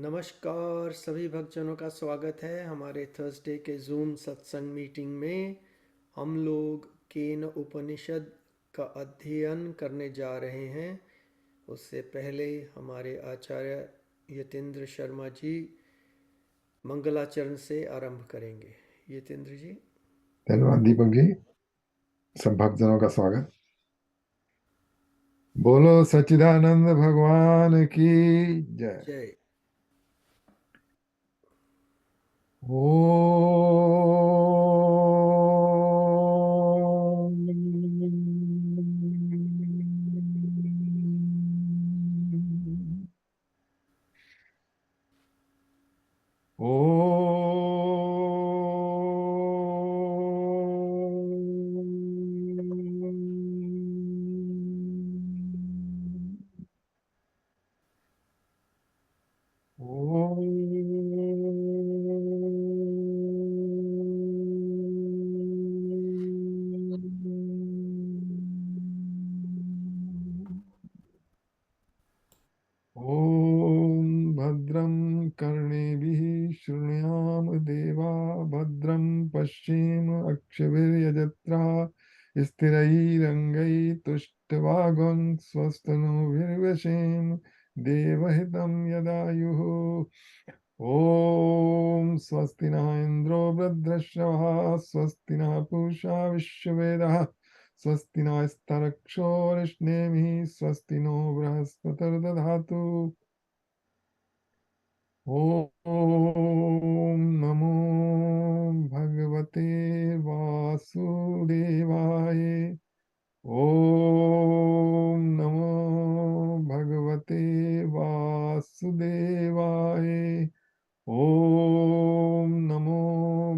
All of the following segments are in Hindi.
नमस्कार सभी भक्तजनों का स्वागत है हमारे थर्सडे के जूम सत्संग मीटिंग में। हम लोग केन उपनिषद का अध्ययन करने जा रहे हैं। उससे पहले हमारे आचार्य यतेंद्र शर्मा जी मंगलाचरण से आरंभ करेंगे। यतेंद्र जी। धन्यवाद दीपक जी। सब भक्तजनों का स्वागत। बोलो सच्चिदानंद भगवान की जय। जय। ओम ॐ भद्रं कर्णेभिः शृणुयाम देवा भद्रं पश्येम अक्षभिर्यजत्रा स्थिरैरङ्गैस्तुष्टवागं स्वस्तनूभिर्व्यसेम देवहितं यदायुः। ॐ स्वस्ति न इन्द्रो वृद्धश्रवः स्वस्ति न पूषा विश्ववेदः स्वस्ति नस्तरक्षोरिष्णेमिः स्वस्ति नो बृहस्पतिर्दधातु। ॐ नमो भगवते वासुदेवाय। ॐ नमो भगवते वासुदेवाय। ॐ नमो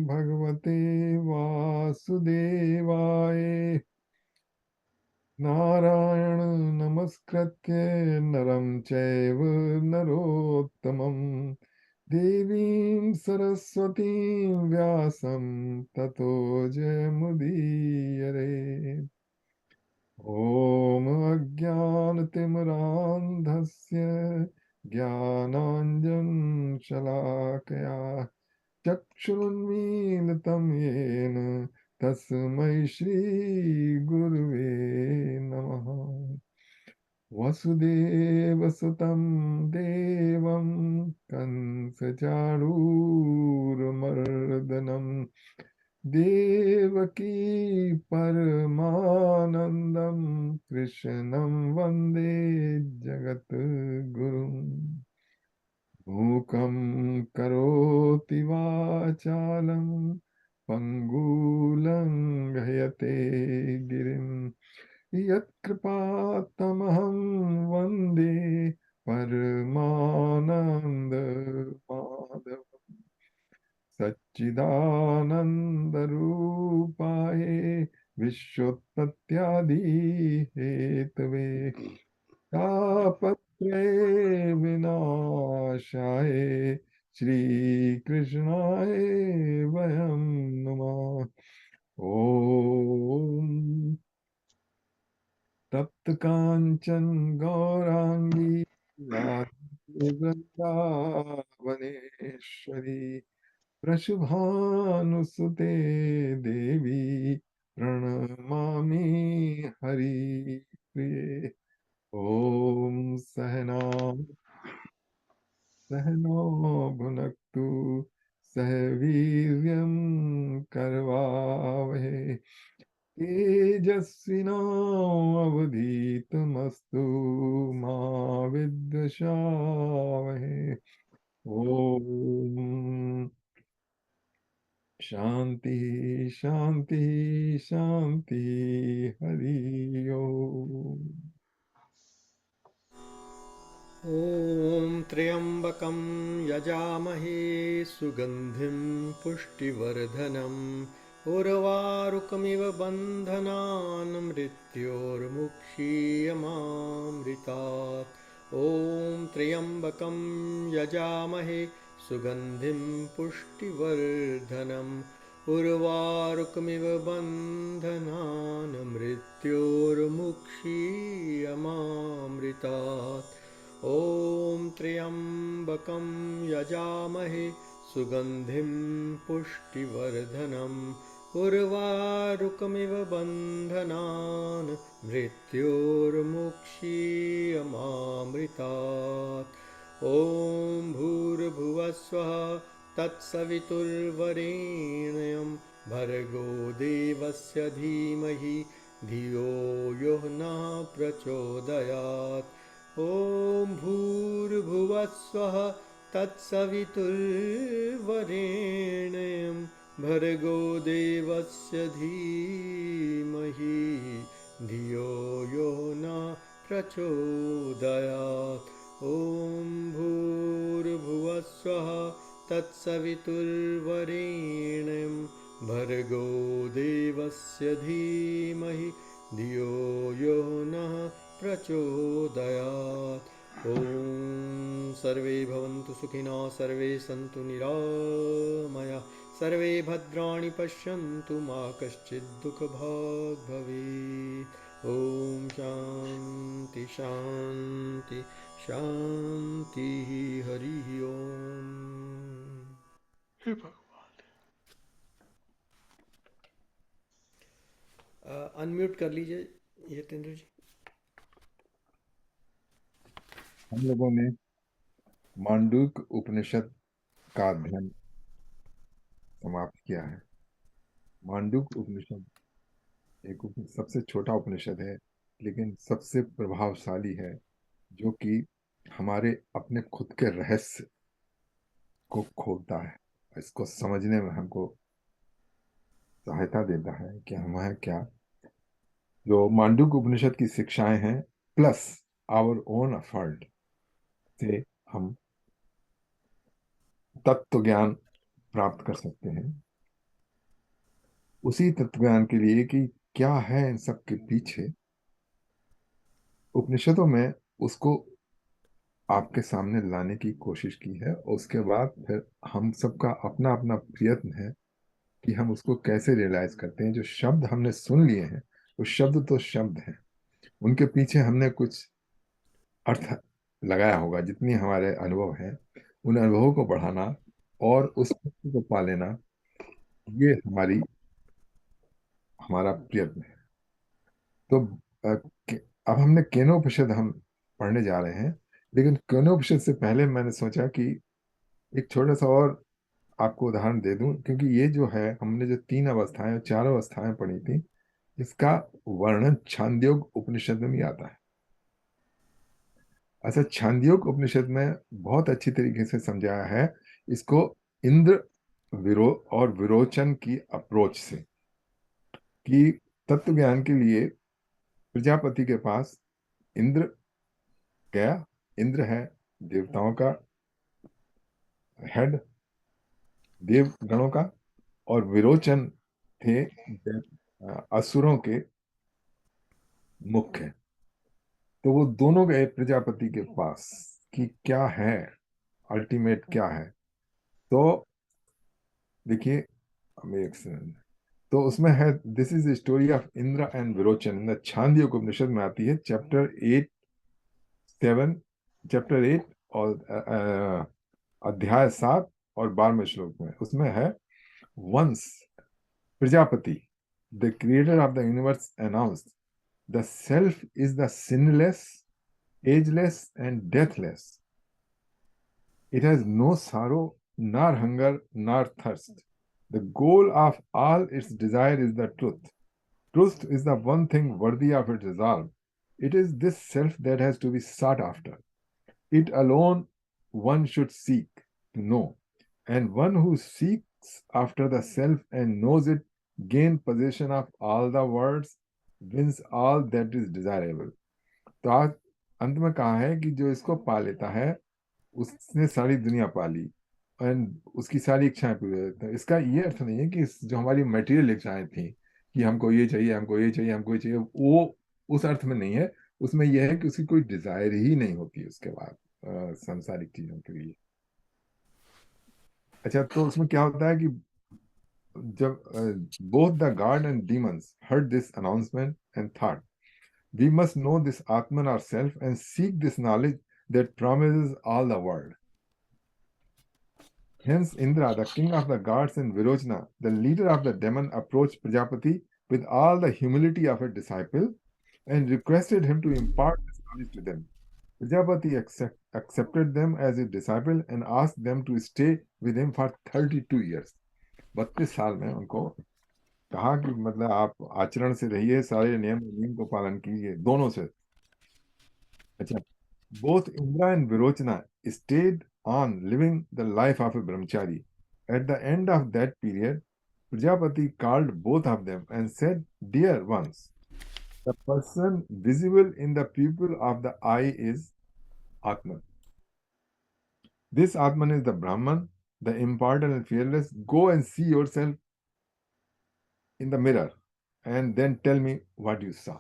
भगवते वासुदेवाय। नारायण नमस्कृत्य नरं चैव नरोत्तमं देवीं सरस्वतीं व्यासं ततो जयमुदीरये। ॐ अज्ञानतिमिरान्धस्य ज्ञानाञ्जनशलाकया चक्षुरुन्मीलितं येन तस्मै श्रीगुरुवे नमः। वसुदेवसुतं देवं कंसचाणूरमर्दनं देवकी परमानन्दं कृष्णं वन्दे जगद्गुरुम्। मूकं करोति वाचालं पङ्गुलङ्घयते गिरिं यत्कृपातमहं वन्दे परमानन्दमाधव। सच्चिदानन्दरूपाय विश्वोत्पत्त्यादिहेतवे तापत्रय विनाशाय श्रीकृष्णाय वयं नमः। ॐ तप्त कांचन गौरांगी राधे वृंदावनेश्वरी वृषभानुसुते देवी प्रणमामि हरिप्रिये। ॐ सहनो भुनक्तु सह वीर्यं करवावहै तेजस्विनावधीतमस्तु मा विद्विषावहै। ॐ शांति शांति शांति हरि ओम। ॐ त्र्यम्बकं यजामहे सुगन्धिं पुष्टिवर्धनम् उर्वारुकमिव बन्धनान् मृत्योर्मुक्षीयमामृतात्। ॐ त्र्यम्बकं यजामहे सुगन्धिं पुष्टिवर्धनम् उर्वारुकमिव बन्धनान् मृत्योर्मुक्षीयमामृतात्। ॐ त्र्यम्बकं यजामहे सुगन्धिं पुष्टिवर्धनम् उर्वारुकमिव बन्धनान् मृत्योर्मुक्षीयमामृतात्। ॐ भूर्भुवस्वः तत्सवितुर्वरेण्यं भर्गो देवस्य धीमहि धियो यो नः प्रचोदयात्। ॐ भूर्भुवस्वः तत्सवितुर्वरेण्यं भर्गो देवस्य धीमहि धियो यो न प्रचोदयात्। ॐ भूर्भुवस्वः तत्सवितुर्वरेण्यं भर्गो देवस्य धीमहि धियो यो नः प्रचोदयात्। ॐ सर्वे भवन्तु सुखिनः, सर्वे सन्तु निरामयाः, सर्वे भद्राणि पश्यन्तु मा कश्चित् दुःखभाग् भवेत्। ॐ शान्ति शान्ति शान्तिः। हरिः ओम्। हे भगवान। अनम्यूट कर लीजिए यतेंद्र जी। हम लोगों ने मांडूक उपनिषद का अध्ययन समाप्त किया है। मांडूक उपनिषद सबसे छोटा उपनिषद है, लेकिन सबसे प्रभावशाली है, जो कि हमारे अपने खुद के रहस्य को खोलता है, इसको समझने में हमको सहायता देता है कि हम हैं क्या। जो मांडूक उपनिषद की शिक्षाएं हैं प्लस आवर ओन एफर्ट से हम तत्व ज्ञान प्राप्त कर सकते हैं। उसी तत्व ज्ञान के लिए कि क्या है इन सब के पीछे, उपनिषदों में उसको आपके सामने लाने की कोशिश की है। और उसके बाद फिर हम सबका अपना अपना प्रयत्न है कि हम उसको कैसे रियलाइज करते हैं। जो शब्द हमने सुन लिए हैं, वो शब्द तो शब्द हैं, उनके पीछे हमने कुछ अर्थ लगाया होगा। जितनी हमारे अनुभव हैं, उन अनुभवों को बढ़ाना और उस तत्व को पा लेना, ये हमारा प्रयत्न है। तो अब हमने केनोपनिषद हम पढ़ने जा रहे हैं, लेकिन केनोपनिषद से पहले मैंने सोचा कि एक छोटा सा और आपको उदाहरण दे दूं, क्योंकि ये जो है, हमने जो 3 अवस्थाएं 4 अवस्थाएं पढ़ी थी, इसका वर्णन छांदोग्य उपनिषद में भी आता है। अच्छा, छांदोग्य उपनिषद में बहुत अच्छी तरीके से समझाया है इसको इंद्र और विरोचन की अप्रोच से, कि तत्व ज्ञान के लिए प्रजापति के पास इंद्र गया। इंद्र है देवताओं का हेड, देव गणों का, और विरोचन थे असुरों के मुख्य। तो वो दोनों गए प्रजापति के पास कि क्या है, अल्टीमेट क्या है। तो देखिए, एक सेकंड। तो उसमें है, this is the story of Indra and Virochan in the Chandogya Upanishad में आती है, चैप्टर 8 और अध्याय 7 और 12वें श्लोक में। उसमें है, once Prajapati the creator of the universe announced the self is the sinless, ageless and deathless. It has no sorrow, nor hunger, nor thirst. The goal of all its desire is the truth. Truth is the one thing worthy of its resolve. It is this self that has to be sought after. It alone one should seek to know. And one who seeks after the self and knows it gains possession of all the worlds, wins all that is desirable. तो आज अंत में कहा है कि जो इसको पा लेता है, उसने सारी दुनिया पा ली एंड उसकी सारी इच्छाएं पूरी हो जाती हैं। इसका ये अर्थ नहीं है कि जो हमारी मटेरियल इच्छाएं थी कि हमको ये चाहिए, हमको ये चाहिए, हमको ये चाहिए, वो उस अर्थ में नहीं है। उसमें यह है कि उसकी कोई डिजायर ही नहीं होती उसके बाद सांसारिक चीजों के लिए। अच्छा, तो उसमें क्या होता है कि जब both the god and demons heard this announcement and thought, we must know this Atman ourselves and seek this knowledge that promises all the world. Hence, Indra, the king of the gods in Virochana, the leader of the demon, approached Prajapati with all the humility of a disciple and requested him to impart this knowledge to them. Prajapati accepted them as his disciple and asked them to stay with him for 32 years. 32 साल में उनको कहा कि मतलब आप आचरण से रहिए, सारे नियम को पालन कीजिए, दोनों से. अच्छा, both Indra and Virochana stayed on living the life of a brahmachari. At the end of that period, Prajapati called both of them and said, "Dear ones, the person visible in the pupil of the eye is Atman. This Atman is the Brahman, the immortal and fearless. Go and see yourself in the mirror and then tell me what you saw."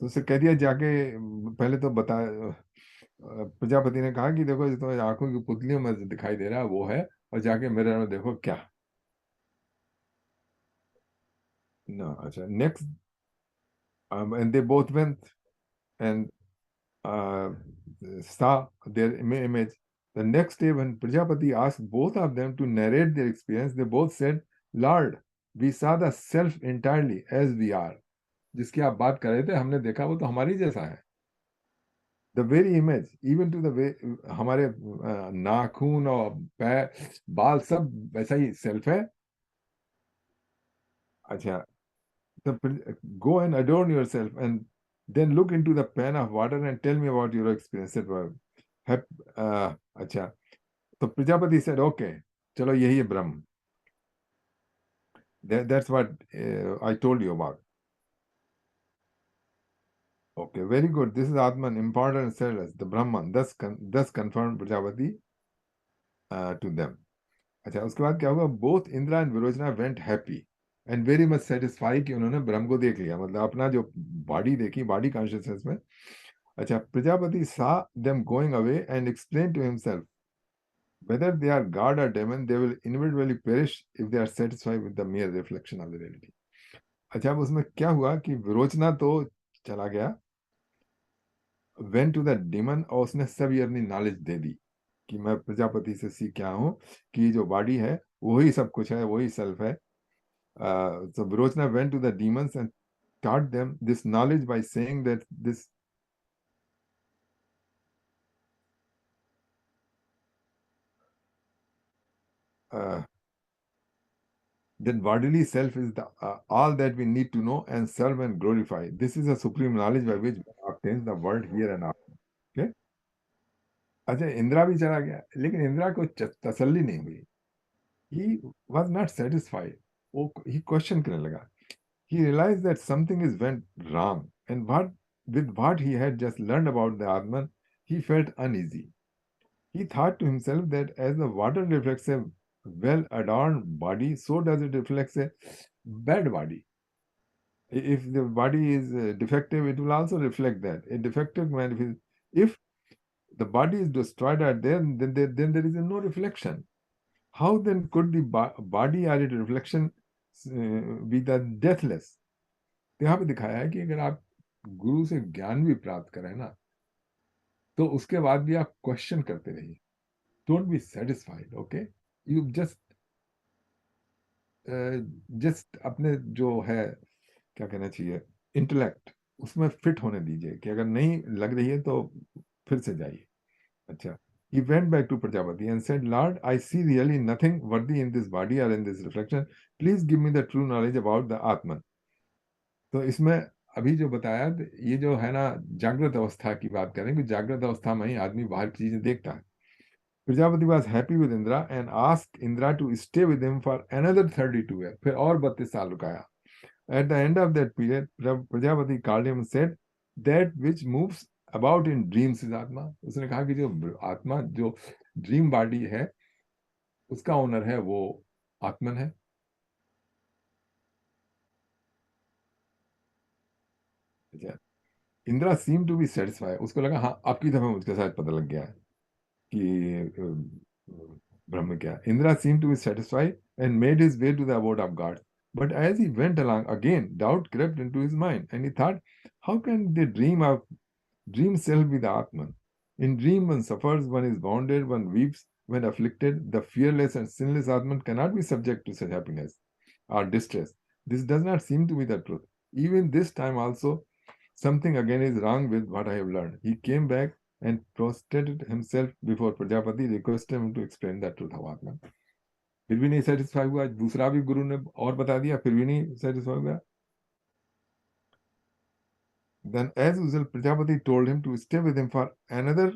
तो उसे कह दिया जाके, पहले तो बता, प्रजापति ने कहा कि देखो, जो तुम्हारी आंखों की पुतलियों में जो दिखाई दे रहा है वो है, और जाके मिरर में देखो क्या. No, अच्छा, next, and they both went and saw their image. The next day, when Prajapati asked both of them to narrate their experience, they both said, "Lord, we saw the self entirely as we are." जिसकी आप बात कर रहे थे, हमने देखा वो तो हमारी जैसा है. The very image, even to the way हमारे नाखून और पैर, बाल, सब वैसा ही सेल्फ है. अच्छा, तो go and adorn yourself and then look into the pan of water and tell me about your experience. अच्छा, तो प्रजापति said, "Okay, चलो यही है ब्रह्म. That's what I told you about." Okay, very good. This is Atman, important and selfless, the Brahman. Thus confirmed Prajapati to them. अच्छा, उसके बाद क्या हुआ? Both Indra and Virochana went happy and very much satisfied कि उन्होंने ब्रह्म को देख लिया, मतलब अपना जो बॉडी देखी, बॉडी कॉन्शियसनेस में. अच्छा, Prajapati saw them going away and explained to himself, whether they are god or demon, they will inevitably perish if they are satisfied with the mere reflection of the reality. अच्छा, अब उसमें क्या हुआ कि विरोचना तो चला गया, went to the demon, और उसने सभी अपनी नॉलेज दे दी कि मैं प्रजापति से सीख क्या हूं कि जो बॉडी है वही सब कुछ है, वही सेल्फ है. So Virochana went to the demons and taught them this knowledge by saying that that bodily self is all that we need to know and serve and glorify. This is a supreme knowledge by which one obtains the world here and now. Okay? अच्छा, इंद्रा भी चला गया, लेकिन इंद्रा को तसल्ली नहीं हुई. He was not satisfied. He question करने लगा. He realized that something is went wrong, and with what he had just learned about the Atman, he felt uneasy. He thought to himself that as the water reflects a well-adorned body, so does it reflect a bad body. If the body is defective, it will also reflect that. A defective man, if the body is destroyed at then there is no reflection. How then could the body or its reflection be the deathless? तो यहाँ पे दिखाया है कि अगर आप गुरु से ज्ञान भी प्राप्त करें ना, तो उसके बाद भी आप क्वेश्चन करते रहिए. Don't be satisfied. Okay, you just अपने जो है, क्या कहना चाहिए, इंटेलेक्ट, उसमें फिट होने दीजिए कि अगर नहीं लग रही है तो फिर से जाइए. अच्छा, he went back to Prajapati and said, "Lord, I see really nothing worthy in this body or in this reflection. Please give me the true knowledge about the Atman." तो इसमें अभी जो बताया, ये जो है ना, जागृत अवस्था की बात करें कि जागृत अवस्था में ही आदमी बाहर की चीजें देखता है. Prajapati was happy with Indra and asked Indra to stay with him for another 32 years. फिर और 32 साल रुकाया. At the end of that period, Prajapati called him and said, "That which moves about in dreams is Atma." उसने कहा कि जो आत्मा, जो ड्रीम बॉडी है, उसका ओनर है वो आत्मन है. Indira seemed to be satisfied. उसको लगा हाँ, आपकी दफा मुझको शायद पता लग गया है कि ब्रह्म क्या. Indra seemed to be satisfied and made his way to the abode of God. But as he went along, again doubt crept into his mind, and he thought, how can they dream of Dream self be the Atman. In dream, one suffers, one is wounded, one weeps when afflicted. The fearless and sinless Atman cannot be subject to such happiness or distress. This does not seem to be the truth. Even this time also, something again is wrong with what I have learned. He came back and prostrated himself before Prajapati, requested him to explain the truth of Atman. फिर भी नहीं सेटिस्फाई हुआ, दूसरा भी गुरु ने और बता दिया, फिर भी नहीं सेटिस्फाई हुआ. Then, as usual, Prajapati told him to stay with him for another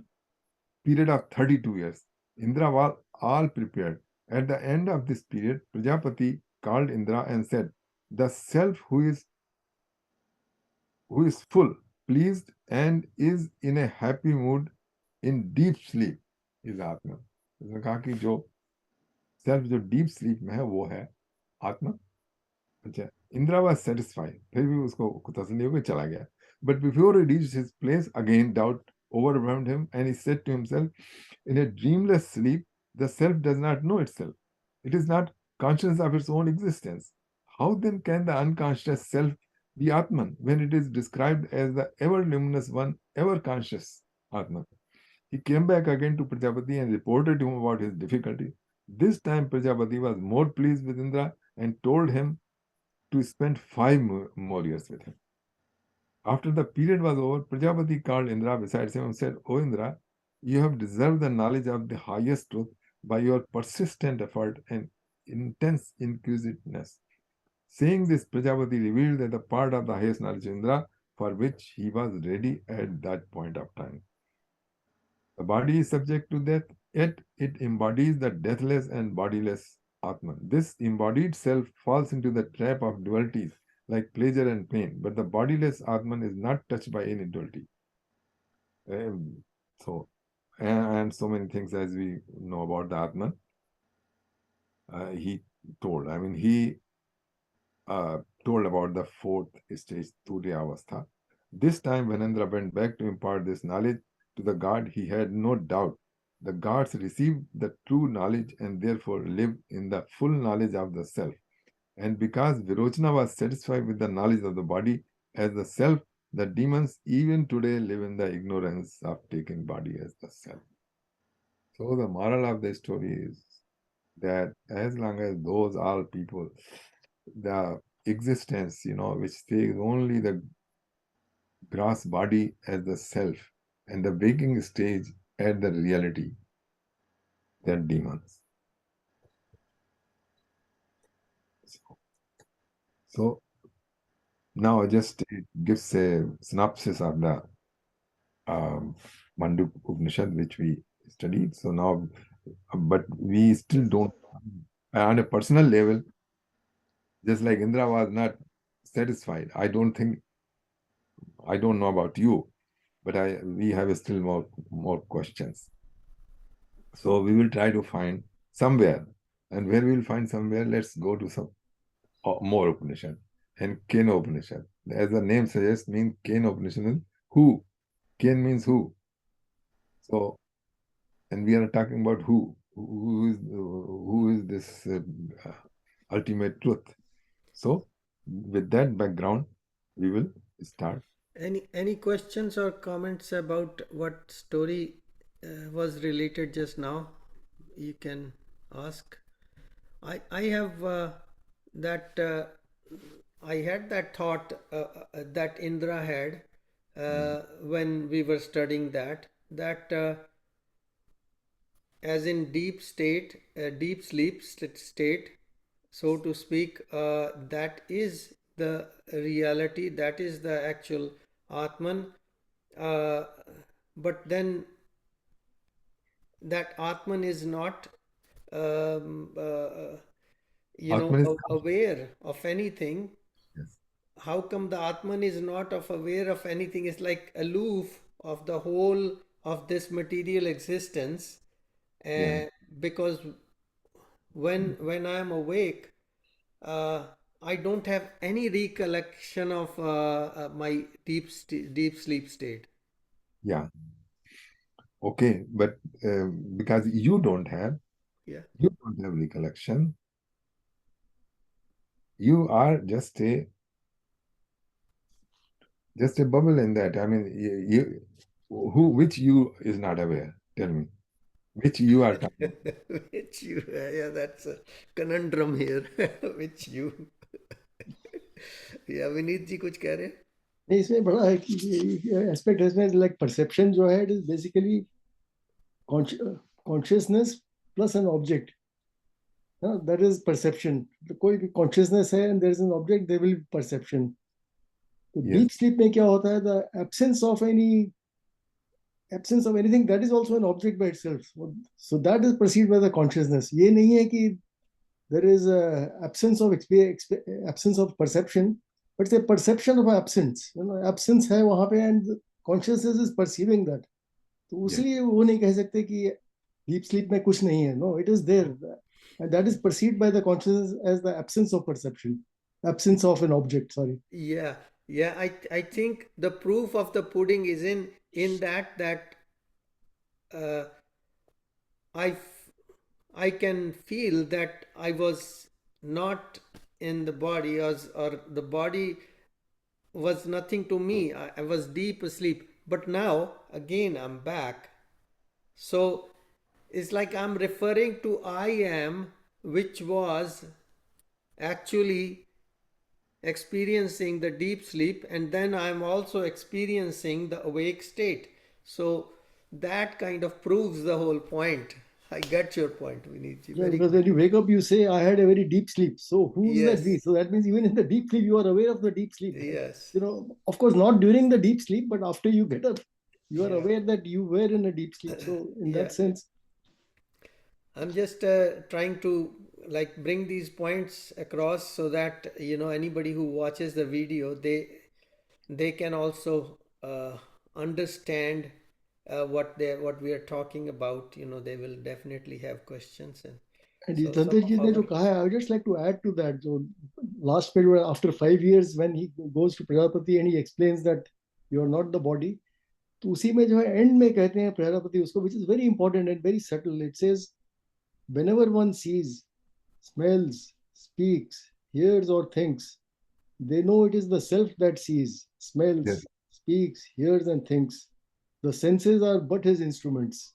period of 32 years. Indra was all prepared. At the end of this period, Prajapati called Indra and said, "The self who is full, pleased, and is in a happy mood in deep sleep is Atma." उसने कहा कि जो सेल्फ जो डीप स्लीप में है वो है आत्मा. अच्छा, इंद्रा was satisfied. फिर भी उसको तसल्ली हो गई, चला गया. But before he reached his place, again doubt overwhelmed him, and he said to himself, in a dreamless sleep, the self does not know itself. It is not conscious of its own existence. How then can the unconscious self be Atman when it is described as the ever luminous one, ever conscious Atman? He came back again to Prajapati and reported to him about his difficulty. This time Prajapati was more pleased with Indra and told him to spend 5 more years with him. After the period was over, Prajapati called Indra beside him and said, "O Indra, you have deserved the knowledge of the highest truth by your persistent effort and intense inquisitiveness." Saying this, Prajapati revealed that the part of the highest knowledge of Indra for which he was ready at that point of time. The body is subject to death, yet it embodies the deathless and bodiless Atman. This embodied self falls into the trap of dualities like pleasure and pain, but the bodiless Atman is not touched by any duality. So, and so many things as we know about the Atman, he told. I mean, he told about the fourth stage, Turya Avastha. This time, when Indra went back to impart this knowledge to the god, he had no doubt. The gods received the true knowledge and therefore live in the full knowledge of the self. And because Virochana was satisfied with the knowledge of the body as the self, the demons even today live in the ignorance of taking body as the self. So the moral of the story is that as long as those all people, the existence, which takes only the gross body as the self and the waking stage at the reality, they're demons. So now just it gives a synopsis of the Manduk Upanishad, which we studied. So now, but we still don't, on a personal level, just like Indra was not satisfied. I don't know about you, but we have still more questions. So we will try to find somewhere, and where we will find somewhere, let's go to some more Upanishad. And Kena Upanishad, as the name suggests, means Kena Upanishad is who. Ken means who. So, and we are talking about who. Who is this ultimate truth? So, with that background, we will start. Any questions or comments about what story was related just now? You can ask. I have that I had that thought that Indra had when we were studying that as in deep state, deep sleep state, so to speak, that is the reality, that is the actual Atman. Uh, but then that Atman is not, um, uh, Atman is aware of anything. yes. How come the Atman is not aware of anything? It's like aloof of the whole of this material existence. Yeah. uh, because when I am awake, uh, I don't have any recollection of my deep sleep state. Yeah. Okay, but because you don't have Yeah. recollection, you are just just a bubble in that. I mean, which you is not aware? Tell me, which you are talking? Which you, yeah, that's a conundrum here. Which you. या विनीत जी कुछ कह रहे हैं? नहीं, इसमें बड़ा है कि एस्पेक्ट है इसमें, लाइक परसेप्शन जो है, it is basically consciousness plus an object, that is perception. कोई भी कॉन्शियसनेस है and there is an object, there will be perception. तो Yes. डीप स्लीप में क्या होता है, the absence of anything, that is also an object by itself. So that is perceived by the consciousness. ये नहीं है कि there is a absence of perception, but it's a perception of absence. Absence है वहाँ पे, and consciousness is perceiving that. तो उसलिए वो नहीं कह सकते कि deep sleep में कुछ नहीं है. No, it is there, and that is perceived by the consciousness as the absence of perception, absence of an object. Sorry. Yeah. I think the proof of the pudding is in that I can feel that I was not in the body, or the body was nothing to me. I was deep asleep, but now again I'm back. So it's like I'm referring to I am, which was actually experiencing the deep sleep, and then I'm also experiencing the awake state. So that kind of proves the whole point. I get your point, Vineet. Yeah, because when you wake up, you say, I had a very deep sleep. So who's Yes. that we? So that means even in the deep sleep, you are aware of the deep sleep. Yes. Of course, not during the deep sleep, but after you get up, you are Yeah. aware that you were in a deep sleep. So in Yeah. that sense, I'm just trying to like bring these points across so that anybody who watches the video, they can also understand what we are talking about. They will definitely have questions, and so Tantra ji ne jo kaha hai, I would just like to add to that. So last period, after 5 years, when he goes to Prajapati and he explains that you are not the body, तो उसी में जो है एंड में कहते हैं प्रजापति उसको, which is very important and very subtle. It says, whenever one sees, smells, speaks, hears or thinks, they know it is the self that sees, smells, Yes. speaks, hears and thinks. The senses are but his instruments.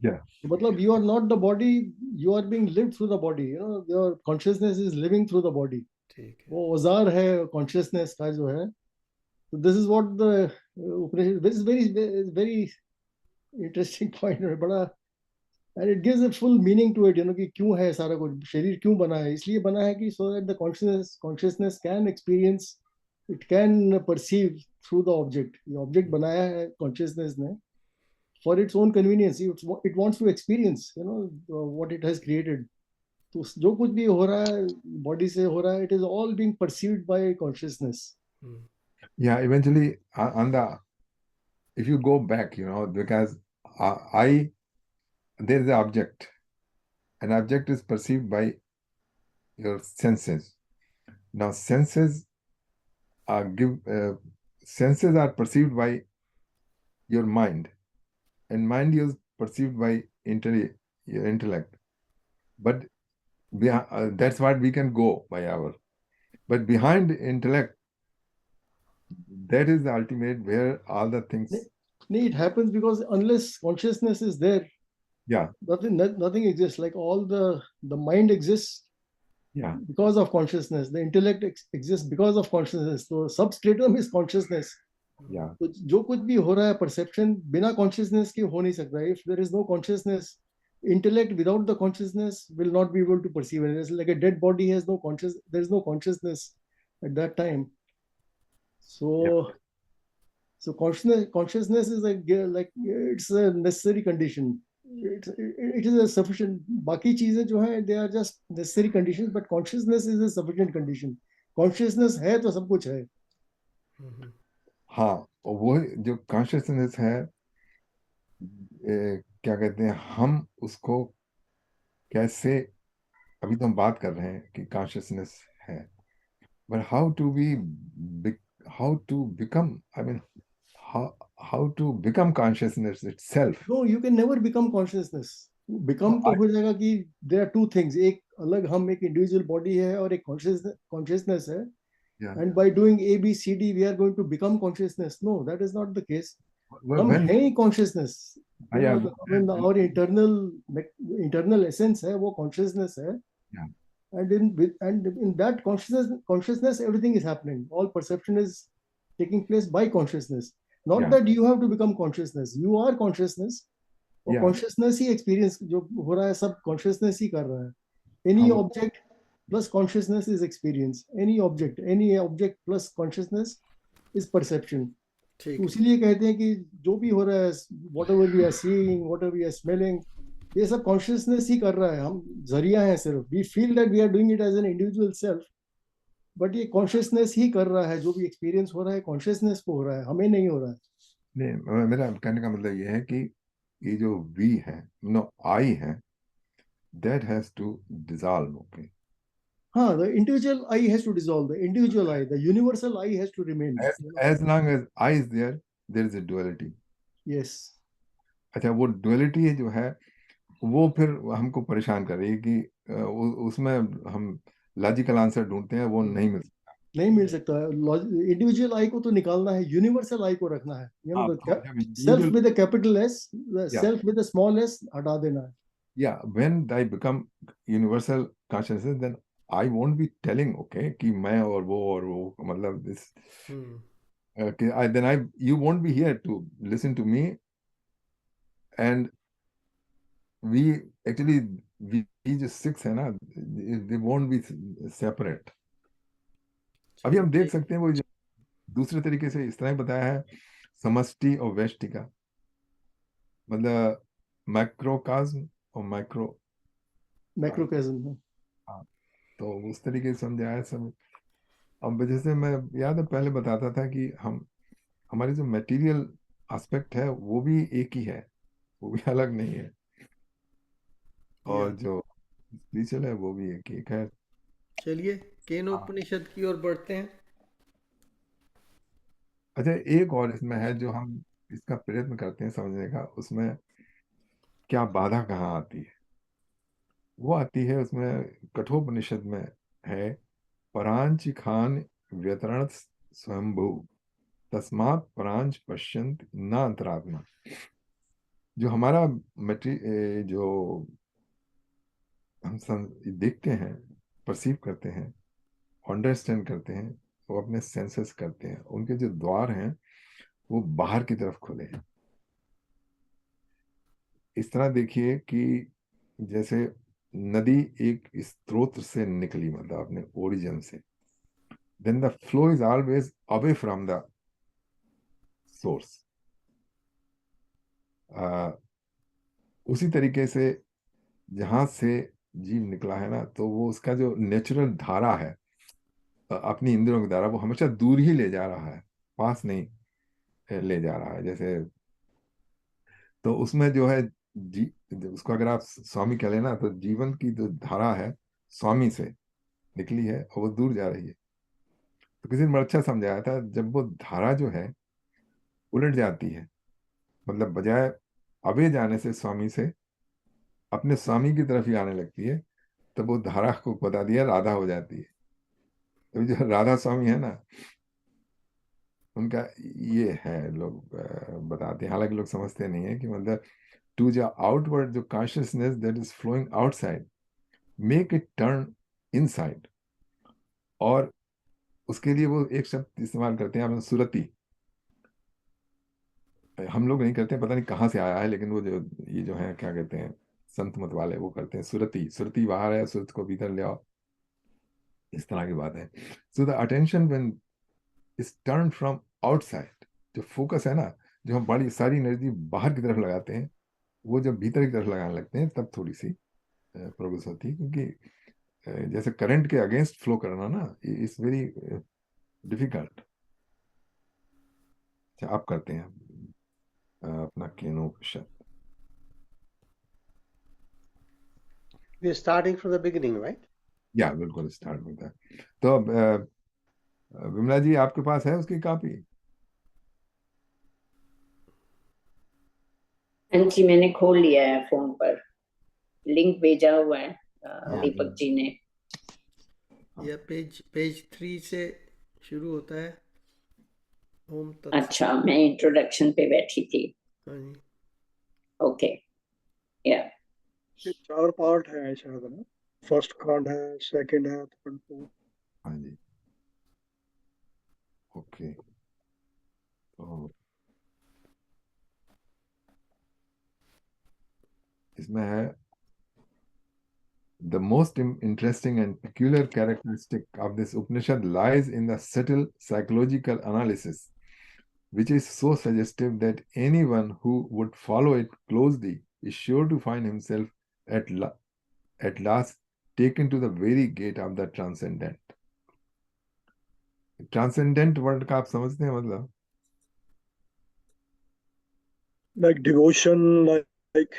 Yeah. मतलब you are not the body, you are being lived through the body. Your consciousness is living through the body. ठीक है. वो औजार है consciousness का जो है. So this is what the Upanishad, this is very interesting point. बड़ा, and it gives a full meaning to it. कि क्यों है सारा कुछ, शरीर क्यों बना है? इसलिए बना है कि so that the consciousness can experience, it can perceive through the object. ये object बनाया है consciousness ने for its own convenience. It wants to experience, what it has created. तो जो कुछ भी हो रहा है body से हो रहा है, it is all being perceived by consciousness. Yeah, eventually, if you go back, because there is an object. An object is perceived by your senses. Now, senses are perceived by your mind, and mind is perceived by your intellect. But that's what we can go by our. But behind intellect, that is the ultimate where all the things. It happens because unless consciousness is there, yeah, nothing exists. Like all the mind exists, yeah, because of consciousness. The intellect exists because of consciousness. So substratum is consciousness. Yeah. तो जो कुछ भी हो रहा है perception बिना consciousness के हो नहीं सकता. If there is no consciousness, intellect without the consciousness will not be able to perceive it. It's like a dead body has no there is no consciousness at that time. So, so consciousness is like it's a necessary condition. It is a sufficient. बाकी चीजें जो हैं, they are just necessary conditions, but consciousness is a sufficient condition. Consciousness है तो सब कुछ है. हाँ, वो जो कॉन्शियसनेस है, क्या कहते हैं हम उसको कैसे, अभी तो हम बात कर रहे हैं कि कॉन्शियसनेस है, but how to become, I mean, how to become consciousness itself? No, you can never become consciousness. Become तो हो जाएगा कि there are two things. एक अलग हम एक individual body है और एक consciousness है. Yeah. and by doing A, B, C, D, we are going to become consciousness. No, that is not the case. हम When हैं ही consciousness. You yeah, know, when our internal essence है, वो consciousness है. yeah, And in that consciousness, everything is happening. All perception is taking place by consciousness. Not yeah, that you have to become consciousness. You are consciousness. और yeah. consciousness ही experience जो हो रहा है सब consciousness ही कर रहा है. Any हम object plus consciousness is experience. Any object plus consciousness is perception. ठीक तो है, इसीलिए कहते हैं कि जो भी हो रहा है, whatever we are seeing, whatever we are smelling, ये सब कॉन्शियसनेस ही कर रहा है. हम जरिया है सिर्फ. We feel that we are doing it as an individual self, but ये कॉन्शियसनेस ही कर रहा है. जो भी एक्सपीरियंस हो रहा है कॉन्शियसनेस को हो रहा है, हमें नहीं हो रहा है. नहीं, मेरा कहने का मतलब ये है कि ये जो वी है, नो आई है, that has to dissolve. Okay. हाँ, the individual I has to dissolve. The individual I, the universal I has to remain. As long as I is there is a duality. Yes. अच्छा, वो duality जो है वो फिर हमको परेशान कर रही है कि उसमें हम लॉजिकल आंसर ढूंढते हैं, वो नहीं मिल सकता. नहीं मिल सकता है. इंडिविजुअल आई को तो निकालना है, यूनिवर्सल आई को रखना है. You know, self with a capital S, self with a small S हटा देना है. Yeah, when I become universal consciousness, then I won't be telling, okay, कि मैं और वो मतलब this कि then you won't be here to listen to me, and we actually we जो six है ना, they won't be separate. अभी हम देख सकते हैं वो दूसरे तरीके से इस तरह बताया है, समष्टि और व्यष्टि का, मतलब मैक्रोकास्म और मैक्रोकास्म. तो उस तरीके से समझाया है सब. अब जैसे मैं याद है पहले बताता था कि हमारी जो मटेरियल एस्पेक्ट है वो भी एक ही है, वो भी अलग नहीं है, और जो स्पिरिचुअल है वो भी एक ही है. चलिए केनोपनिषद की ओर बढ़ते हैं. अच्छा, एक और इसमें है जो हम इसका प्रयत्न करते हैं समझने का, उसमें क्या बाधा कहाँ आती है. वो आती है उसमें कठोपनिषद में है, परांच खान व्यतरण स्वयंभू तस्मात् परांच पश्यंत न अंतरात्मा. जो हमारा जो हम देखते हैं, परसीव करते हैं, अंडरस्टैंड करते हैं, वो अपने सेंसेस करते हैं, उनके जो द्वार हैं वो बाहर की तरफ खुले हैं. इस तरह देखिए कि जैसे नदी एक स्रोत से निकली, मतलब अपने ओरिजिन से, then the flow is always away from the source. उसी तरीके से जहां से जीव निकला है ना, तो वो उसका जो नेचुरल धारा है, अपनी इंद्रियों की धारा, वो हमेशा दूर ही ले जा रहा है, पास नहीं ले जा रहा है. जैसे तो उसमें जो है उसको अगर आप स्वामी कह लेना, तो जीवन की जो धारा है स्वामी से निकली है और वो दूर जा रही है. तो किसी ने बड़ा अच्छा समझाया था, जब वो धारा जो है उलट जाती है, मतलब बजाय अवे जाने से स्वामी से अपने स्वामी की तरफ ही आने लगती है, तब वो धारा को बता दिया राधा हो जाती है. तो जो राधा स्वामी है ना, उनका ये है, लोग बताते हैं, हालांकि लोग समझते नहीं है कि मतलब टू जो आउटवर्ड जो consciousness that is flowing outside, make it turn inside. और उसके लिए वो एक शब्द इस्तेमाल करते हैं, सुरति. हम लोग नहीं करते, पता नहीं कहाँ से आया है, लेकिन वो जो ये जो है क्या कहते हैं संत मत वाले, वो करते हैं सुरति. सुरति बाहर है, सुरत को भीतर ले आओ, इस तरह की बात है. So the attention when is turn from outside, जो फोकस है ना, जो हम बड़ी सारी एनर्जी बाहर की तरफ लगाते हैं, वो जब भीतर की तरफ लगाने लगते हैं तब थोड़ी सी प्रोग्रेस होती है. क्योंकि जैसे करंट के अगेंस्ट फ्लो करना ना, इज वेरी डिफिकल्ट. अच्छा, आप करते हैं अपना Kenopanishad. We are starting from the beginning, right? या बिल्कुल स्टार्ट होता है. तो विमला जी, आपके पास है उसकी कॉपी? हाँ जी, मैंने खोल लिया है फोन पर, लिंक भेजा हुआ है दीपक जी ने. या पेज 3 से शुरू होता है ओम तत्सत। अच्छा, मैं इंट्रोडक्शन पे बैठी थी। हाँ जी, ओके, या ये 4 पार्ट है शायद ना, फर्स्ट खंड है, सेकंड है, थर्ड, फोर्थ। हाँ जी, ओके। तो इसमें है the most interesting and peculiar characteristic of this Upanishad lies in the subtle psychological analysis, which is so suggestive that anyone who would follow it closely is sure to find himself at last taken to the very gate of the transcendent. Transcendent word का आप समझते हैं मतलब? Like devotion, like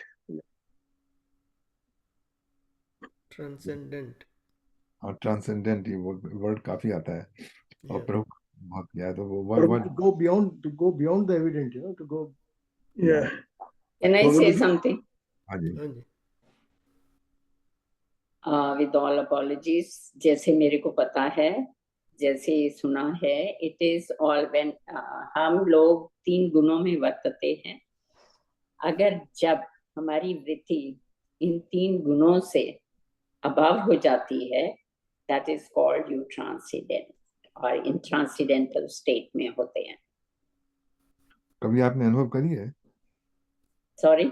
transcendent. और ट्रांसेंडेंट ये वर्ड काफी आता है और या प्रभु बहुत किया है, तो वो और word To go beyond the evident, to go. ये कैन आई से समथिंग? हाँ जी, हाँ जी, विद ऑल अपॉलॉजीज, जैसे मेरे को पता है, जैसे सुना है, इट इज ऑल व्हेन हम लोग 3 गुणों में वर्तते हैं। अगर जब हमारी वृत्ति इन 3 गुणों से अभाव हो जाती है, दैट इज कॉल्ड यू ट्रांसीडेंट, और इन ट्रांसीडेंटल स्टेट में होते हैं। कभी आपने अनुभव करी है सॉरी,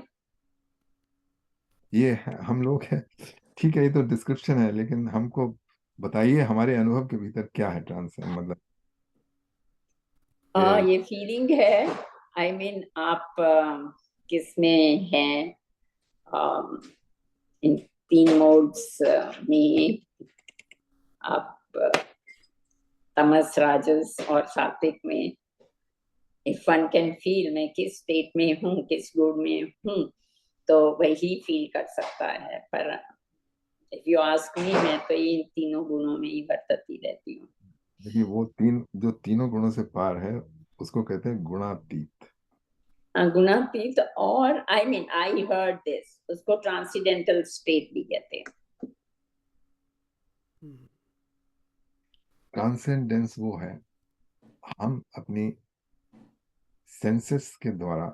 ये? हम लोग है, ठीक है, ये तो डिस्क्रिप्शन है, लेकिन हमको बताइए हमारे अनुभव के भीतर क्या है ट्रांस, मतलब ये फीलिंग है। आई मीन आप किस में हैं? इन 3 मोड्स में आप तमस, राजस और सात्विक में, इफ वन कैन फील मैं किस स्टेट में हूँ, किस गुण में हूँ, तो वही फील कर सकता है। पर इफ यू आस्क मी, मैं तो इन 3 गुणों में ही बरतती रहती हूँ। देखिए वो जो तीनों गुणों से पार है उसको कहते हैं गुणातीत। गुणातीत, और I mean I heard this, उसको ट्रांसीडेंटल स्टेट भी कहते हैं। ट्रांसेंडेंस वो है, हम अपनी सेंसेस के द्वारा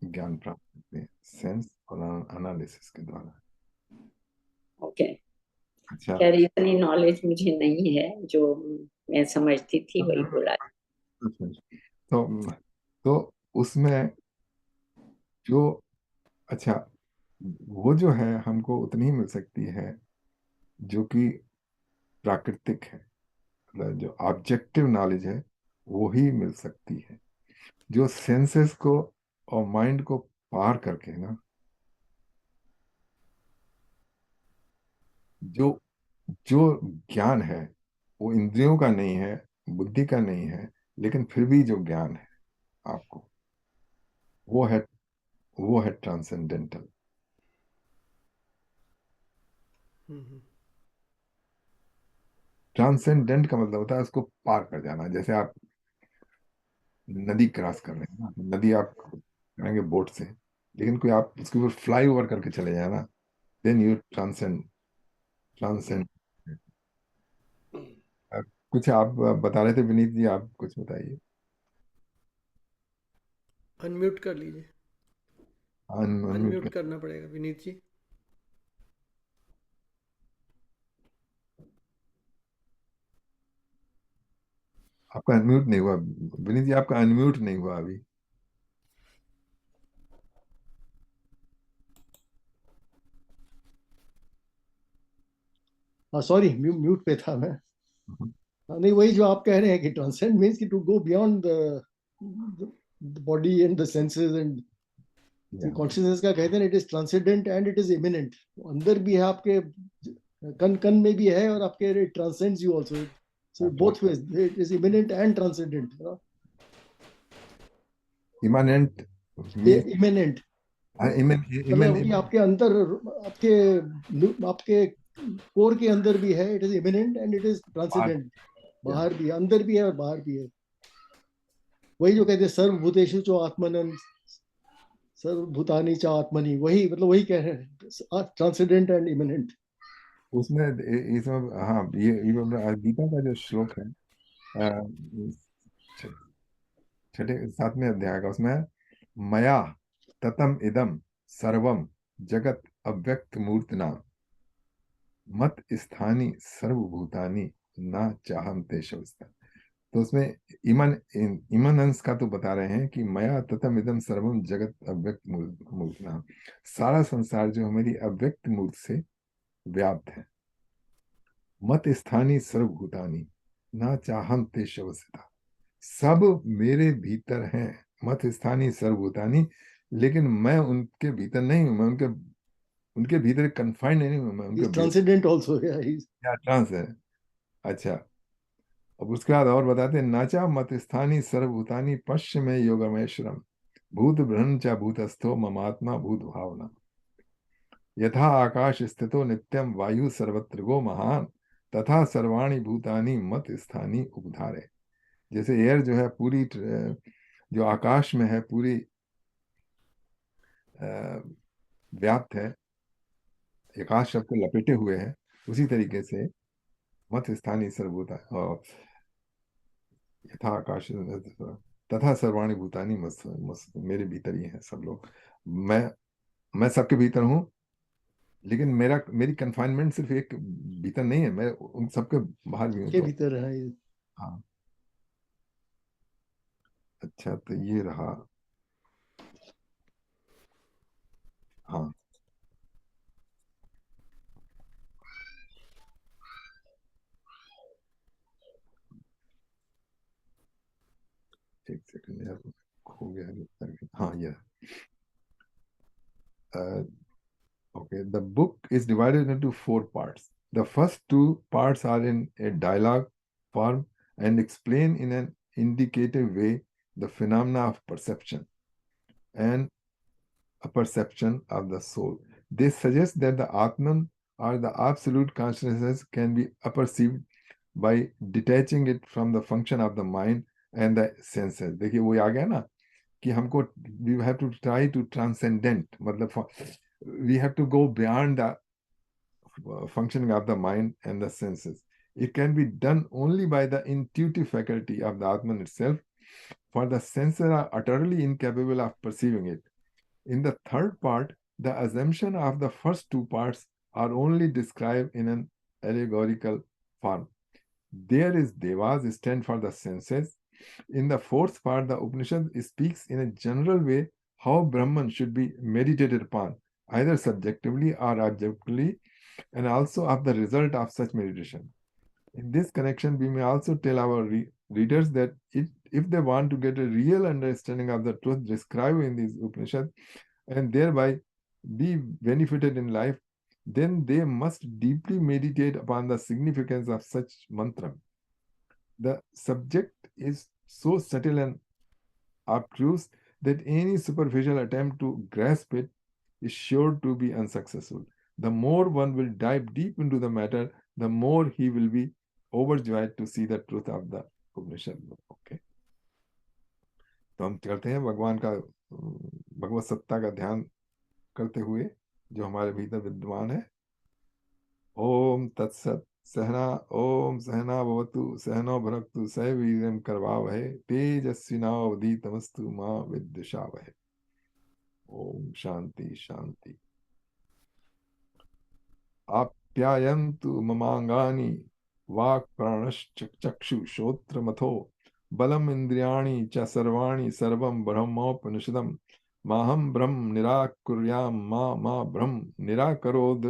ज्ञान प्राप्त करते हैं, सेंस और एनालिसिस के द्वारा। ओके, अच्छा, खैर इतनी नॉलेज मुझे नहीं है, जो मैं समझती थी वही बोला। तो उसमें जो, अच्छा, वो जो है हमको उतनी ही मिल सकती है जो कि प्राकृतिक है, मतलब जो ऑब्जेक्टिव नॉलेज है वो ही मिल सकती है। जो सेंसेस को और माइंड को पार करके ना, जो जो ज्ञान है वो इंद्रियों का नहीं है, बुद्धि का नहीं है, लेकिन फिर भी जो ज्ञान है आपको, वो है ट्रांसेंडेंटल। ट्रांसेंडेंट का मतलब होता है उसको पार कर जाना। जैसे आप नदी क्रॉस कर रहे हैं ना, नदी आप करेंगे बोट से, लेकिन कोई आप उसके ऊपर फ्लाई ओवर करके चले जाए ना, देन यू ट्रांसेंड। कुछ आप बता रहे थे विनीत जी, आप कुछ बताइए। अनम्यूट कर लीजिए, अनम्यूट अनम्यूट करना पड़ेगा विनीत जी। आपका अनम्यूट नहीं हुआ विनीत जी, आपका अनम्यूट नहीं हुआ अभी। हाँ सॉरी, म्यूट पे था मैं। नहीं, वही जो आप कह रहे हैं कि ट्रांसेंड मीन्स कि to go beyond the body and the senses and consciousness का कहते हैं it is transcendent and it is immanent. अंदर भी है आपके, कन कन में भी है, और आपके transcends you also, so both ways it is immanent and transcendent. Immanent immanent मतलब कि आपके अंदर, आपके कोर के अंदर भी है, it is immanent and it is transcendent. बाहर भी है, अंदर भी है और बाहर भी है। वही जो कहते हैं सर्वभूतेषु च आत्मनः सर्वभूतानि च आत्मनि, वही मतलब वही कह रहे हैं, ट्रांसेंडेंट एंड इमिनेंट। उसमें इसमें हाँ, ये गीता का जो श्लोक है छठे 7वें अध्याय का, उसमें है मया ततम इदम सर्वम जगत अव्यक्त मूर्तना मत स्थानी सर्वभूतानि ना चाहम ते शवस्ता। तो उसमें इमनंस का तो बता रहे हैं कि मया ततम इदम सर्वम जगत अव्यक्त मूर्तना, सारा संसार जो हमारी अव्यक्त मूर्त से व्याप्त है। मत स्थानी सर्वभूतानि ना चाहम ते शवस्ता, सब मेरे भीतर हैं। मत स्थानी सर्वभूतानि, लेकिन मैं उनके भीतर नहीं हूं, मैं उनके भीतर कन्फाइंड नहीं हूं, मैं उनके He's transcendent also. Yeah, he's trans है। अच्छा, अब उसके बाद और बताते हैं, नाचा मत स्थानी सर्वभूतानि पश्य में योगमेश्वरम भूत ब्रह्म च भूतस्थो ममात्मा भूत भावना यथा आकाश स्थितो नित्यम वायु सर्वत्र गो महान तथा सर्वाणि भूतानि मत स्थानी उपधारे। जैसे एयर जो है पूरी जो आकाश में है पूरी व्याप्त है, आकाश सबको लपेटे हुए है, उसी तरीके से मत स्थानीय सर्वभूता और यथा आकाश तथा सर्वाणि भूतानि मेरे भीतर ही हैं सब लोग। मैं सबके भीतर हूँ, लेकिन मेरी कन्फाइनमेंट सिर्फ एक भीतर नहीं है, मैं उन सबके बाहर भी हूँ। के तो भीतर है। हाँ, अच्छा, तो ये रहा। हाँ, एक सेकंड यार, खो गया। हाँ, ये okay, the book is divided into 4 parts. The first 2 parts are in a dialogue form and explain in an indicative way the phenomena of perception and a perception of the soul. They suggest that the Atman or the absolute consciousness can be apperceived by detaching it from the function of the mind and the senses. देखिए वो आ गया ना कि हमको we have to try to transcendent, मतलब we have to go beyond the functioning of the mind and the senses. It can be done only by the intuitive faculty of the Atman itself, for the senses are utterly incapable of perceiving it. In the third part, the assumption of the first 2 parts are only described in an allegorical form. There is Devas stand for the senses. In the fourth part, the Upanishad speaks in a general way how Brahman should be meditated upon, either subjectively or objectively, and also of the result of such meditation. In this connection, we may also tell our readers that if they want to get a real understanding of the truth described in these Upanishads and thereby be benefited in life, then they must deeply meditate upon the significance of such mantra. The subject is so subtle and obtuse that any superficial attempt to grasp it is sure to be unsuccessful. The more one will dive deep into the matter, the more he will be overjoyed to see the truth of the Upanishad. Okay. तो हम करते हैं भगवान का भगवत सत्ता का ध्यान करते हुए जो हमारे भीतर विद्यमान है। ओम तत्सत। सहना ओम सहना भवतु सहनो भुनक्तु सह वीर्यं करवावहै तेजस्विनावधीतमस्तु मा विद्विषावहै। ओम शांति शांति। आप्यायन्तु ममांगानि वाक् प्राणश्चक्षु श्रोत्रमथो बलम् इन्द्रियाणि च सर्वाणि सर्वं ब्रह्मोपनिषदं माहं ब्रह्म निराकुर्यां मा ब्रह्म निराकरोद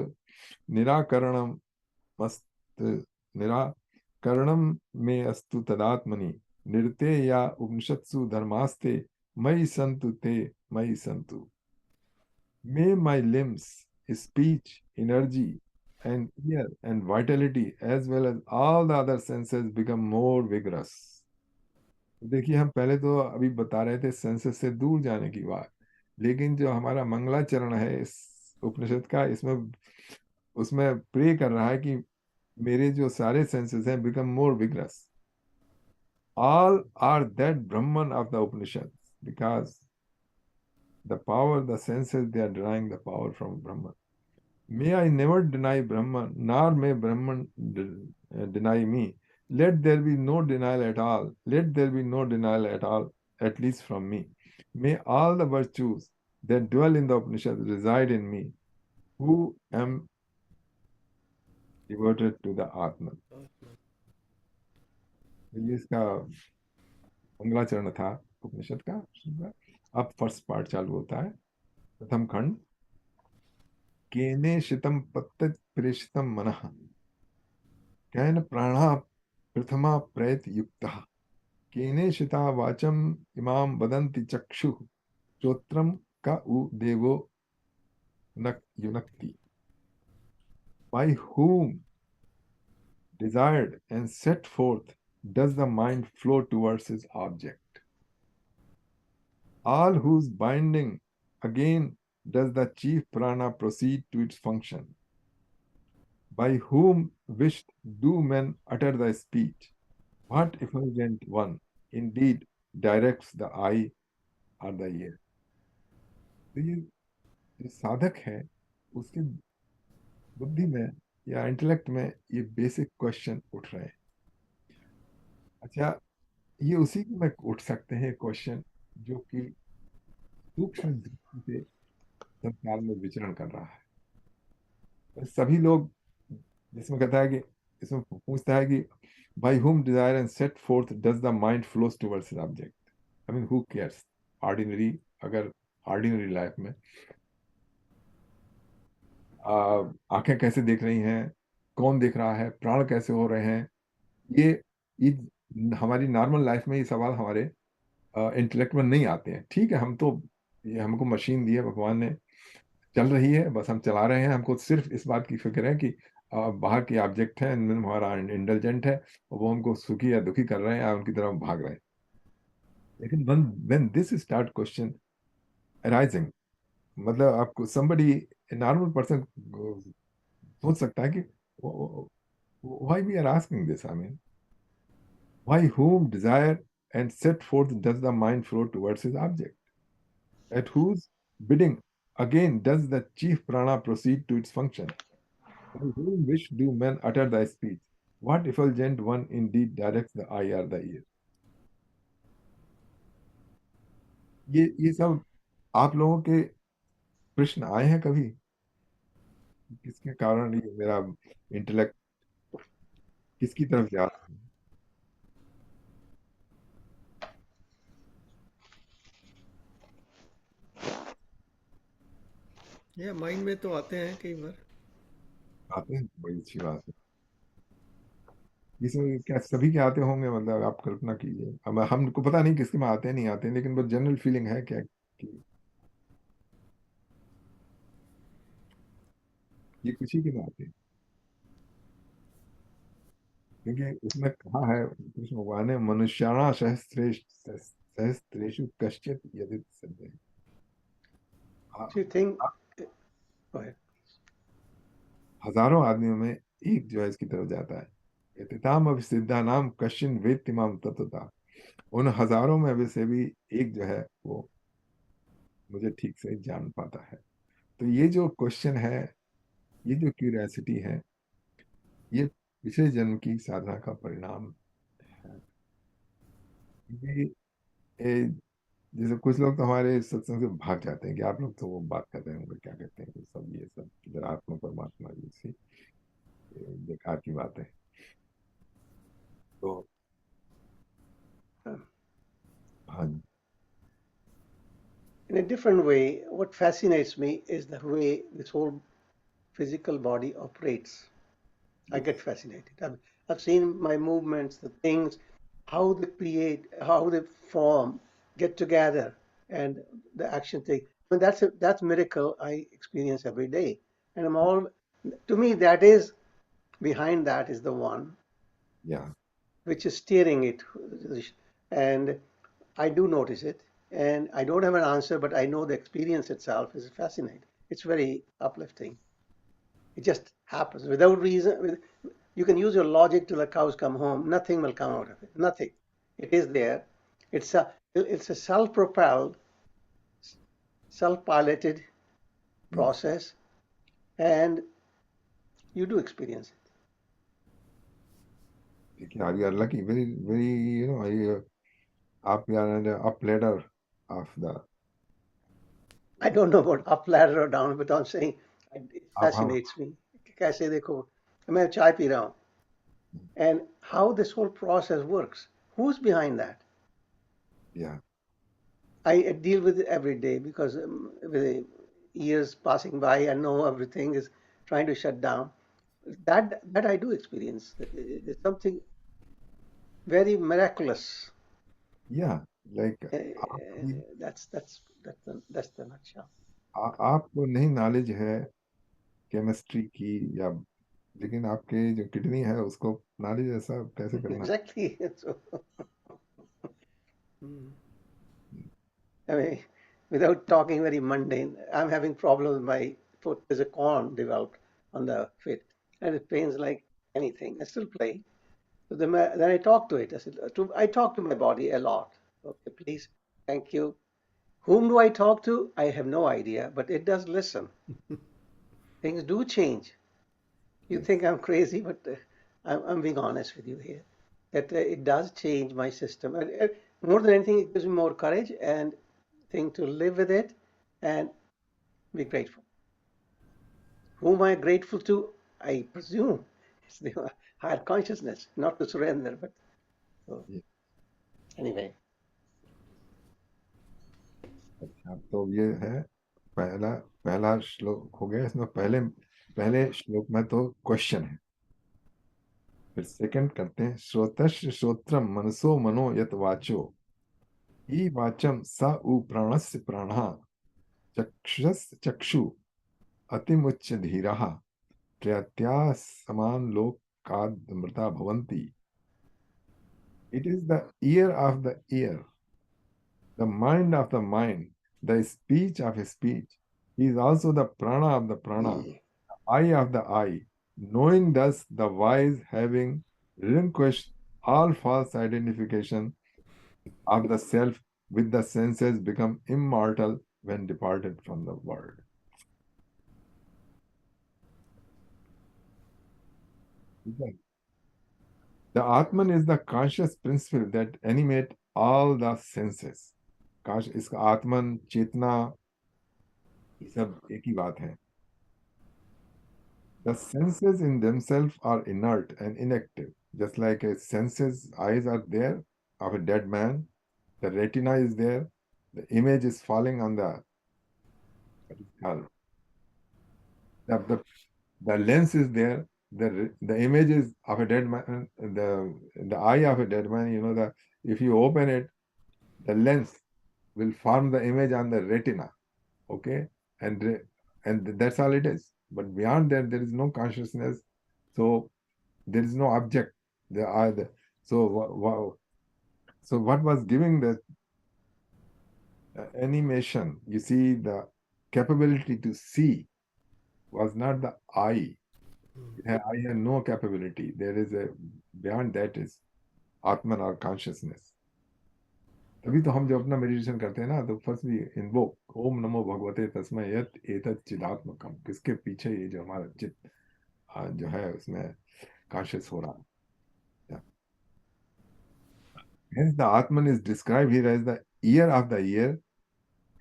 निराकरणं निराकरणं मे अस्तु तदात्मनि निरते या उपनिषत्सु धर्मास्ते मयि सन्तु ते मयि सन्तु। May my limbs, speech, energy, and ear and vitality, as well as all the other senses, become more vigorous. देखिए, हम पहले तो अभी बता रहे थे सेंसेस से दूर जाने की बात, लेकिन जो हमारा मंगलाचरण है इस उपनिषद का, इसमें उसमें प्रे कर रहा है कि मेरे जो सारे सेंसेस हैं become more vigorous. All are that Brahman of the Upanishad, because the power, the senses, they are denying the power from Brahman. May I never deny Brahman, nor may Brahman deny me. Let there be no denial at all. Let there be no denial at all, at least from me. May all the virtues that dwell in the Upanishad reside in me, who am devoted to the Atman. ये इसका मंगलाचरण था उपनिषद का। अब फर्स्ट पार्ट चालू होता है। प्रथम खंड, केने शितम पत्त प्रेषितम मनः कैन प्राणा प्रथमा प्रयत युक्तः केने शिता वाचम इमाम वदन्ति चक्षु श्रोत्रम का उ देवो युनक्ति। By whom desired and set forth does the mind flow towards his object? All whose binding again does the chief prana proceed to its function? By whom wished do men utter the speech? What effulgent one indeed directs the eye or the ear? तो ये जो साधक है उसकी बुद्धि में या इंटेलेक्ट में ये बेसिक क्वेश्चन उठ रहे हैं। अच्छा, ये उसी में उठ सकते हैं क्वेश्चन जो कि सूक्ष्म दृष्टि से संसार में विचरण कर रहा है। तो सभी लोग जिसमें कहता है कि इसमें पूछता है कि by whom desire and set forth does the mind flows towards its object? I mean, who cares? Ordinary, अगर ordinary life में आंखें कैसे देख रही हैं, कौन देख रहा है, प्राण कैसे हो रहे हैं, ये हमारी नॉर्मल लाइफ में ये सवाल हमारे इंटेलेक्ट में नहीं आते हैं। ठीक है, हम तो ये हमको मशीन दी है भगवान ने, चल रही है, बस हम चला रहे हैं। हमको सिर्फ इस बात की फिक्र है कि बाहर के ऑब्जेक्ट है, इनमें हमारा इंटेलिजेंट है और वो हमको सुखी या दुखी कर रहे हैं या उनकी तरफ भाग रहे हैं। लेकिन when this start question arising, मतलब आपको somebody नॉर्मल पर्सन सोच सकता है कि why we are asking this? I mean, by whom desire and set forth does the mind flow towards his object? At whose bidding again does the chief prana proceed to its function? By whom wish do men utter thy speech? What effulgent one indeed directs the eye or the ear? ये सब आप लोगों के प्रश्न आए हैं कभी? किसके कारण ये मेरा इंटेलेक्ट किसकी तरफ जा रहा है? ये माइंड में तो आते हैं कई बार। आते हैं, बड़ी अच्छी बात है। इसमें क्या सभी के आते होंगे? मतलब आप कल्पना कीजिए। अब हमको पता नहीं किसके में आते हैं नहीं आते हैं, लेकिन बस जनरल फीलिंग है क्या कि ये कुछ ही के में आते हैं। क्योंकि उसमें कहा है कृष्ण भगवान ने, मनुष्याणा सहस्त्रेषु कश्चित् यदि सद्यः। Do you think? Go ahead. हजारों आदमियों में एक जो है इसकी तरफ जाता है। यतिताम अभिसिद्धानाम कश्चिन वेत्ति माम तत्वतः। उन हजारों में से भी एक जो है वो मुझे ठीक से जान पाता है। तो ये जो क्वेश्चन है, ये जो क्यूरियोसिटी है, ये पिछले जन्म की साधना का परिणाम है। जैसे कुछ लोग तो हमारे सत्संग से भाग जाते हैं कि आप लोग तो वो बात कर रहे होंगे, क्या कहते हैं सब, ये सब इधर आत्मा परमात्मा जैसी बेकार की बात है। तो हाँ, In a different way, what fascinates me is the way this whole physical body operates. I get fascinated. I've seen my movements, the things, how they create, how they form, get together, and the action take. I mean, that's miracle I experience every day, and I'm all. To me, that is behind that is the one yeah, which is steering it, and I do notice it, and I don't have an answer, but I know the experience itself is fascinating. It's very uplifting. It just happens without reason. You can use your logic till the cows come home. Nothing will come out of it. Nothing. It is there. It's a self-propelled, self-piloted process, and you do experience it. You are lucky, very, up, you are on the up ladder of the. I don't know about up ladder or down, but I'm saying it आप हम fascinates me. कैसे देखो, मैं चाय पी रहा हूँ, and how this whole process works. Who's behind that? yeah I deal with it every day because with the years passing by, I know everything is trying to shut down. That I do experience. It's something very miraculous. yeah like आप Uh, भी that's the nutshell. आपको नहीं नॉलेज है केमिस्ट्री की या लेकिन आपके जो किडनी है उसको नॉलेज ऐसा कैसे करना है Exactly. So, hmm, I mean, without talking very mundane, I'm having problems with my foot. There's a corn developed on the foot, and it pains like anything. I still play. So then I talk to it. I talk to my body a lot. Okay, please, thank you. Whom do I talk to? I have no idea, but it does listen. Things do change. You Yes. think I'm crazy, but I'm being honest with you here. That it does change my system. And more than anything, it gives me more courage and thing to live with it and be grateful. Whom am I grateful to? I presume it's the higher consciousness, not to surrender, but so, Yeah. anyway. अच्छा तो ये है पहला पहला श्लोक हो गया इसमें पहले श्लोक में तो क्वेश्चन है फिर सेकंड करते हैं श्रोतस्य श्रोत्रम मनसो मनो यत वाचो ही वाचम स उ प्राणस्य प्राणः चक्षुष चक्षु अतिमुच्च धीरः प्रत्या समान लोकादमृता भवन्ति it is the ear of the ear the mind of the mind the speech of speech he is also the prana of the prana eye of the eye knowing thus the wise having relinquished all false identification of the self with the senses become immortal when departed from the world. The Atman is the conscious principle that animate all the senses. इसका आत्मन चेतना ये सब एक ही बात है. The senses in themselves are inert and inactive, just like a senses eyes are there of a dead man, the retina is there, the image is falling on the skull. The lens is there, the image is of a dead man, the eye of a dead man, if you open it, the lens will form the image on the retina, okay? And that's all it is. But beyond that, there is no consciousness. So there is no object. So what was giving the animation? You see, the capability to see was not the eye. I have no capability. There is beyond that is Atman or consciousness. तभी तो हम जब अपना मेडिटेशन करते हैं ना तो फर्स्ट भी इन्वोक ओम नमो भगवते तस्मै यत एतत् चिदात्मकम किसके पीछे ये जो हमारा चित्त जो है उसमें कॉन्शियस हो रहा है. Hence the Atman is described here as the ear of the ear.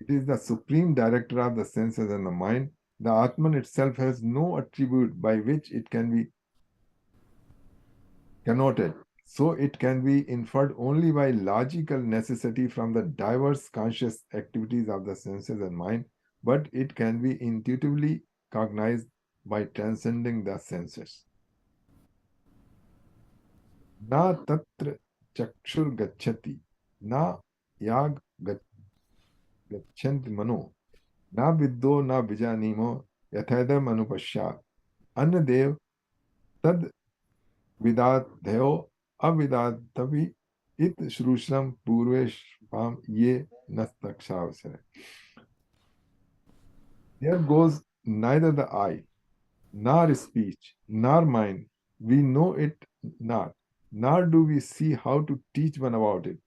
It is the supreme director of the senses and the mind. The Atman itself has no attribute by which it can be connoted. So it can be inferred only by logical necessity from the diverse conscious activities of the senses and mind, but it can be intuitively cognized by transcending the senses. Na tatra chakshur gacchati, na yag gachanti mano, na viddo na vijanimo yathedam anupashyat. Annadev tad विदाध्ययो अविदातवि इत श्रूश्रम पूर्वेशम ये नस्तक्षावसर. There goes neither the eye, nor speech, nor mind. We know it not, nor do we see how to teach one about it.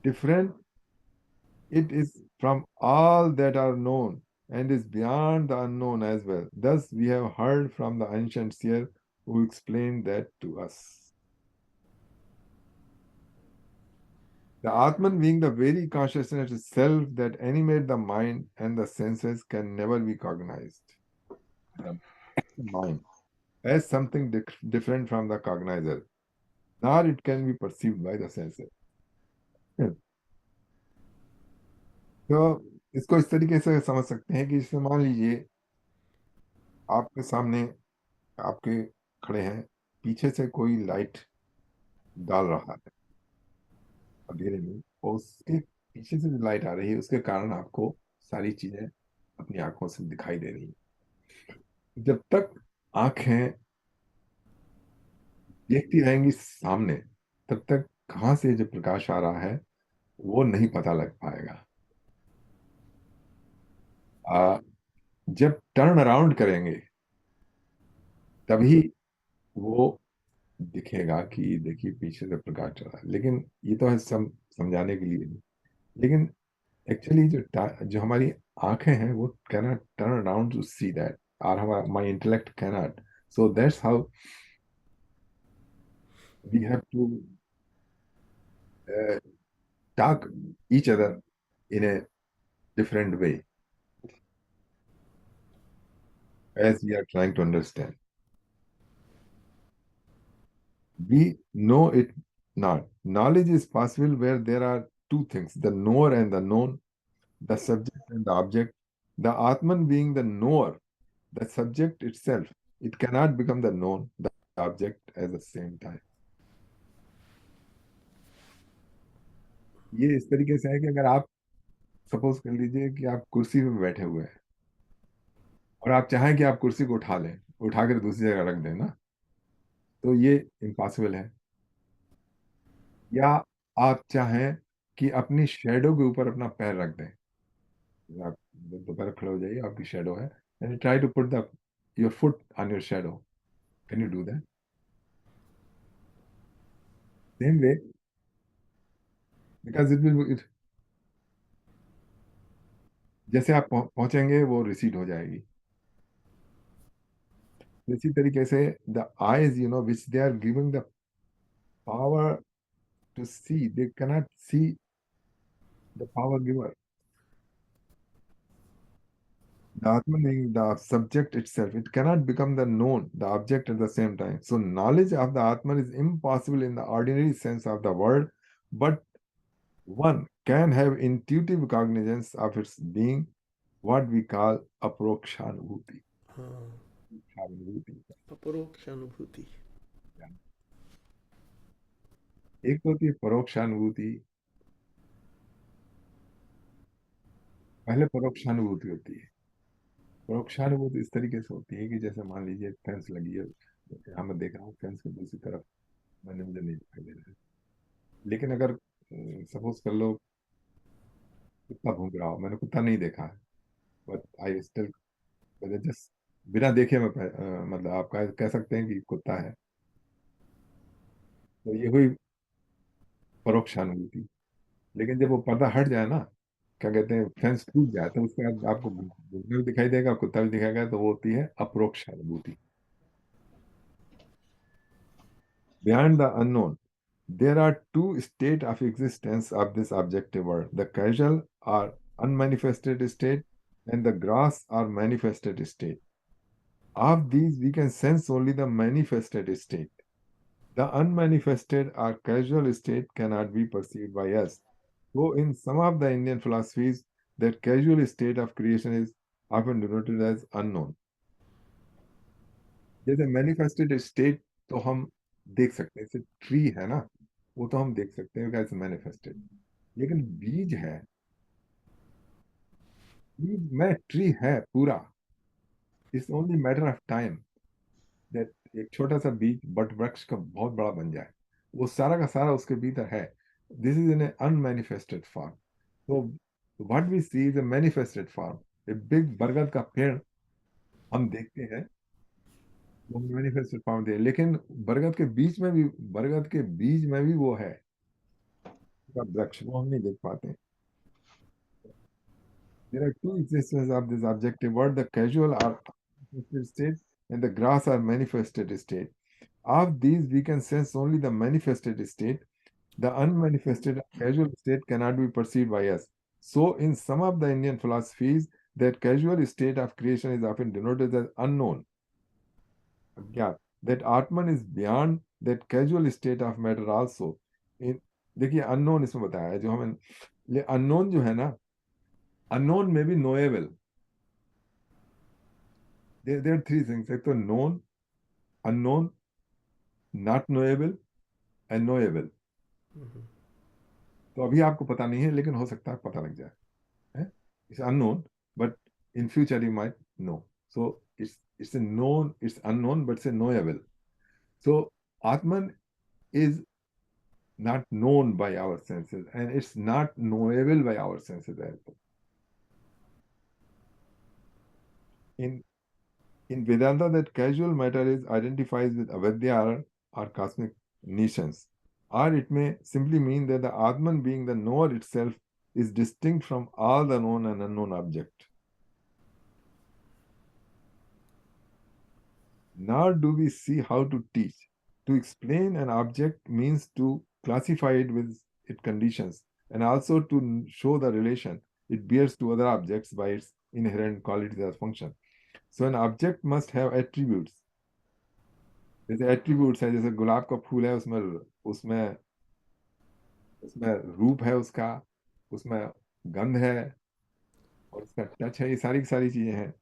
Different it is from all that are known, and is beyond the unknown as well. Thus we have heard from the ancient seer who explained that to us. The Atman being the very consciousness itself that animate the mind and the senses can never be cognized. The mind as something different from the cognizer, nor it can be perceived by the senses. तो इसको इस तरीके से समझ सकते हैं कि इसमें मान लीजिए आपके सामने आपके खड़े हैं, पीछे से कोई लाइट डाल रहा है अंधेरे में, और उसके पीछे से जो लाइट आ रही है उसके कारण आपको सारी चीजें अपनी आंखों से दिखाई दे रही हैं। जब तक आंखें देखती रहेंगी सामने, तब तक कहाँ से जो प्रकाश आ रहा है वो नहीं पता लग पाएगा। जब टर्न अराउंड करेंगे तभी वो दिखेगा कि देखिए पीछे से प्रकाश चल रहा है। लेकिन ये तो है समझाने के लिए, लेकिन एक्चुअली जो हमारी आंखें हैं वो cannot turn around to see that, और हमारा my intellect cannot. So that's how we have to talk each other in a different way as we are trying to understand. We know it not. Knowledge is possible where there are two things, the knower and the known, the subject and the object. The Atman being the knower, the subject itself, it cannot become the known, the object at the same time. ये इस तरीके से है कि अगर आप सपोज कर लीजिए कि आप कुर्सी पे बैठे हुए हैं और आप चाहें कि आप कुर्सी को उठा लें, उठा कर दूसरी जगह रख दें ना, तो ये इम्पॉसिबल है। या आप चाहें कि अपनी शेडो के ऊपर अपना पैर रख दें, आप दोबारा खड़े हो जाइए, आपकी शेडो है, and try to put the your foot on your shadow, can you do that? Same way, because it will, जैसे आप पहुंचेंगे वो रिसीड हो जाएगी। इसी तरीके से the eyes which they are giving the power to see, they cannot see the power giver. The Atman being the subject itself, it cannot become the known, the object at the same time. So knowledge of the Atman is impossible in the ordinary sense of the word, but one can have intuitive cognizance of its being, what we call aprokshanubhuti. अपरोक्षानुभूति। एक तो होती है परोक्षानुभूति, पहले परोक्षानुभूति होती है। परोक्षानुभूति इस तरीके से होती है कि जैसे मान लीजिए फेंस लगी है, यहाँ मैं देख रहा हूँ फेंस के दूसरी तरफ मुझे नहीं दिखाई दे रहा है, लेकिन अगर सपोज कर लो कुत्ता भूख रहा हो, मैंने कुत्ता नहीं देखा है, बट आई स्टिल जस्ट बिना देखे मैं मतलब आप कह सकते हैं कि कुत्ता है, तो ये हुई परोक्षानुभूति। लेकिन जब वो पर्दा हट जाए ना, क्या कहते हैं, फेंस टूट जाए, तो उसके बाद आपको भूखना भी दिखाई देगा, कुत्ता भी दिखाएगा, तो वो होती है अप्रोक्षानुभूति। Beyond the unknown there are two states of existence of this objective world, the causal or unmanifested state and the gross or manifested state. Of these, we can sense only the manifested state. The unmanifested or causal state cannot be perceived by us. So in some of the Indian philosophies, that causal state of creation is often denoted as unknown. जैसे manifested state तो हम देख सकते हैं, जैसे ट्री है ना, वो तो हम देख सकते हैं कैसे मैनिफेस्टेड, लेकिन बीज है, बीज में ट्री है पूरा, it's only matter of time that एक छोटा सा बीज बट वृक्ष का बहुत बड़ा बन जाए, वो सारा का सारा उसके भीतर है। This is in unmanifested form. तो what we see is a manifested form. A big बरगद का पेड़ हम देखते हैं, वो मैनिफेस्टेड फॉर्म दे, लेकिन बरगद के बीज में भी, बरगद के बीज में भी वो है वृक्ष, वो हम नहीं देख पाते। There are two existences of this objective world, the causal or manifested state and the gross or manifested state. Of these, we can sense only the manifested state. The unmanifested casual state cannot be perceived by us. So, in some of the Indian philosophies, that casual state of creation is often denoted as unknown. Ajnat. That Atman is beyond that casual state of matter also. In देखिए अननोन इसमें बताया है जो हमें अननोन जो है ना अननोन में भी knowable there are three things एक तो known unknown not knowable and knowable तो अभी आपको पता नहीं है लेकिन हो सकता है पता लग जाए it's unknown but in future you might know so it's a known it's unknown but it's a knowable so Atman is not known by our senses and it's not knowable by our senses as well. In Vedanta, that casual matter is identifies with avidya or cosmic nations, or it may simply mean that the Atman, being the knower itself, is distinct from all the known and unknown object. Nor do we see how to teach. To explain an object means to classify it with its conditions and also to show the relation it bears to other objects by its inherent qualities or function. So an object must have attributes. जैसे एट्रीब्यूट्स है जैसे गुलाब का फूल है उसमें उसमें उसमें रूप है उसका उसमें गंध है और उसका टच है ये सारी की सारी चीजें हैं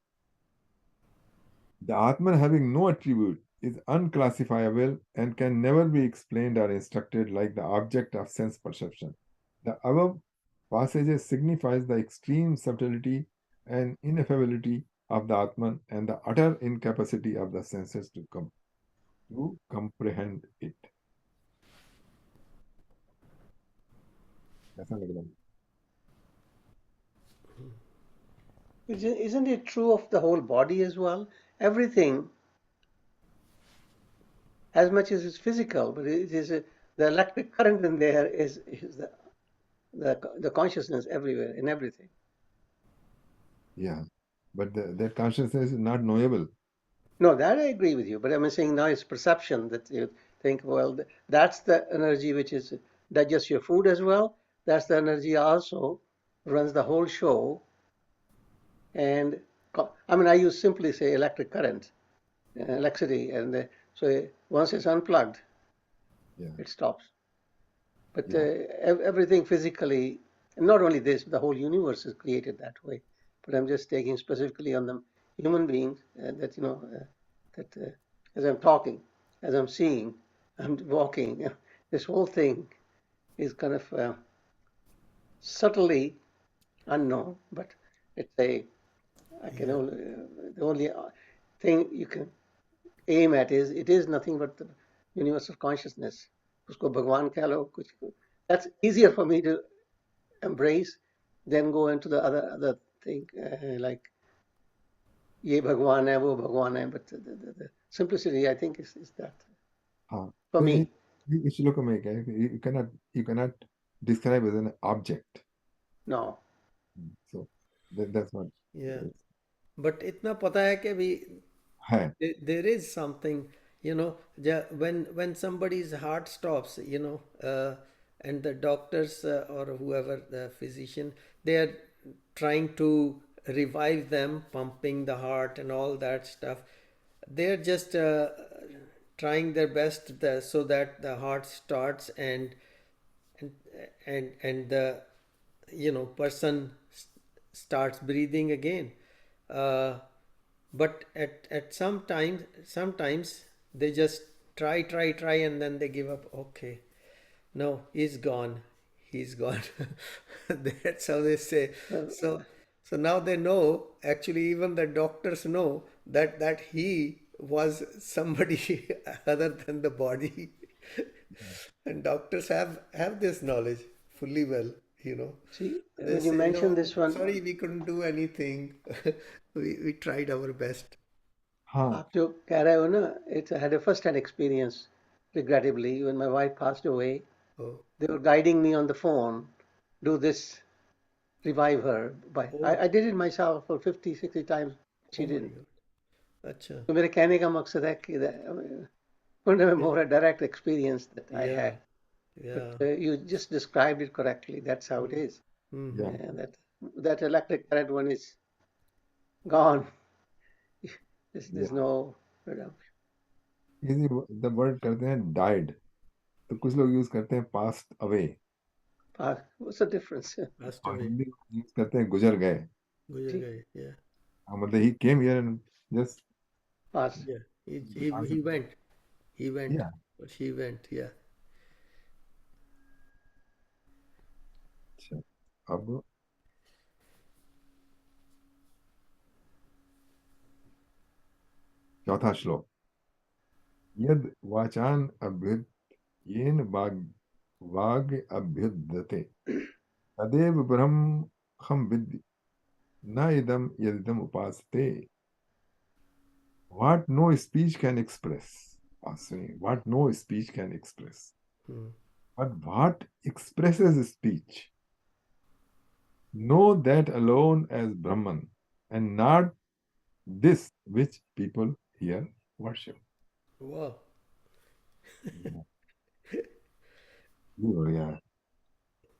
The Atman having no attribute is unclassifiable and can never be explained or instructed like the object of sense perception. The above passages signifies the extreme subtlety and ineffability of the Atman and the utter incapacity of the senses to comprehend it. ऐसा लग रहा है Isn't it true of the whole body as well? Everything, as much as it's physical, but it is the electric current in there is the consciousness everywhere in everything. Yeah, but that consciousness is not knowable. No, that I agree with you. But I'm saying now it's perception that you think, well, that's the energy which is digests your food as well. That's the energy also runs the whole show. And I mean, I use simply say electric current, electricity, and so once it's unplugged, it stops. But everything physically, and not only this, the whole universe is created that way. But I'm just taking specifically on the human beings that that as I'm talking, as I'm seeing, I'm walking. This whole thing is kind of subtly unknown, but it's I can only the only thing you can aim at is it is nothing but the universe of consciousness. Usko Bhagwan keh lo, that's easier for me to embrace than go into the other thing like ye Bhagwan hai, wo Bhagwan hai. But the simplicity, I think, is that for me. इस श्लोक में क्या है you cannot describe as an object. No. So that's what. Yeah. But इतना पता है कि भी there is something, when somebody's heart stops, and the doctors or whoever, the physician, they are trying to revive them, pumping the heart and all that stuff. They're just trying their best so that the heart starts and the person starts breathing again. But at sometimes they just try and then they give up. Okay, no, he's gone. That's how they say. So now they know, actually even the doctors know that he was somebody other than the body. And doctors have this knowledge fully well. See, when you mentioned this one, sorry, we couldn't do anything. we tried our best. आप जो कह रहे हो ना, I had a first-hand experience, regrettably, when my wife passed away. They were guiding me on the phone, do this, revive her. I did it myself for 50, 60 times. She didn't. अच्छा. तो मेरे कहने का मकसद है कि more a direct experience that I had. Yeah. But you just described it correctly. That's how it is. Mhm. Yeah. And that electric current one is gone. There's Yeah. no redemption. इसी द वर्ड करते हैं died, तो कुछ लोग यूज करते हैं passed away, What's the difference? Passed और away. हिंदी में यूज करते हैं गुजर गए। गुजर गए. Yeah. मतलब he came here and just Past. Yeah. He went. He went. yeah. Or she went. Yeah. अच्छा, अब चौथा श्लोक। यद वाचान अभ्युत येन वाग अभ्युद्यते तदेव ब्रह्म हम विद्धि न इदम यदिदम उपासते। What no speech can express, what no speech can express, Hmm. but what expresses speech, know that alone as Brahman, and not this which people here worship. Wow. Yeah.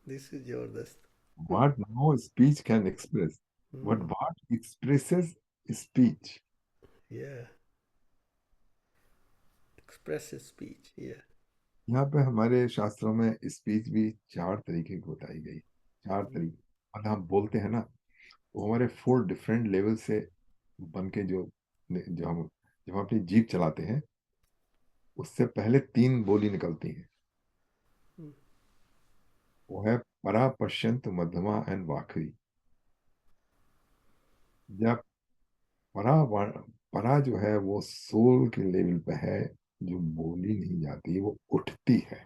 This is Jabardast. What no speech can express, but Hmm. what expresses speech. Yeah. Expressive speech. Yeah. यहाँ पे हमारे शास्त्रों में स्पीच भी 4 तरीके की बताई गई। 4 तरीके मतलब हम बोलते हैं ना, वो हमारे 4 डिफरेंट लेवल से बन के जो जो हम जब हम अपनी जीभ चलाते हैं उससे पहले 3 बोली निकलती हैं। Hmm. वो है परा, पश्यंत, मध्यमा एंड वाखरी। जब परा जो है वो सोल के लेवल पे है, जो बोली नहीं जाती, वो उठती है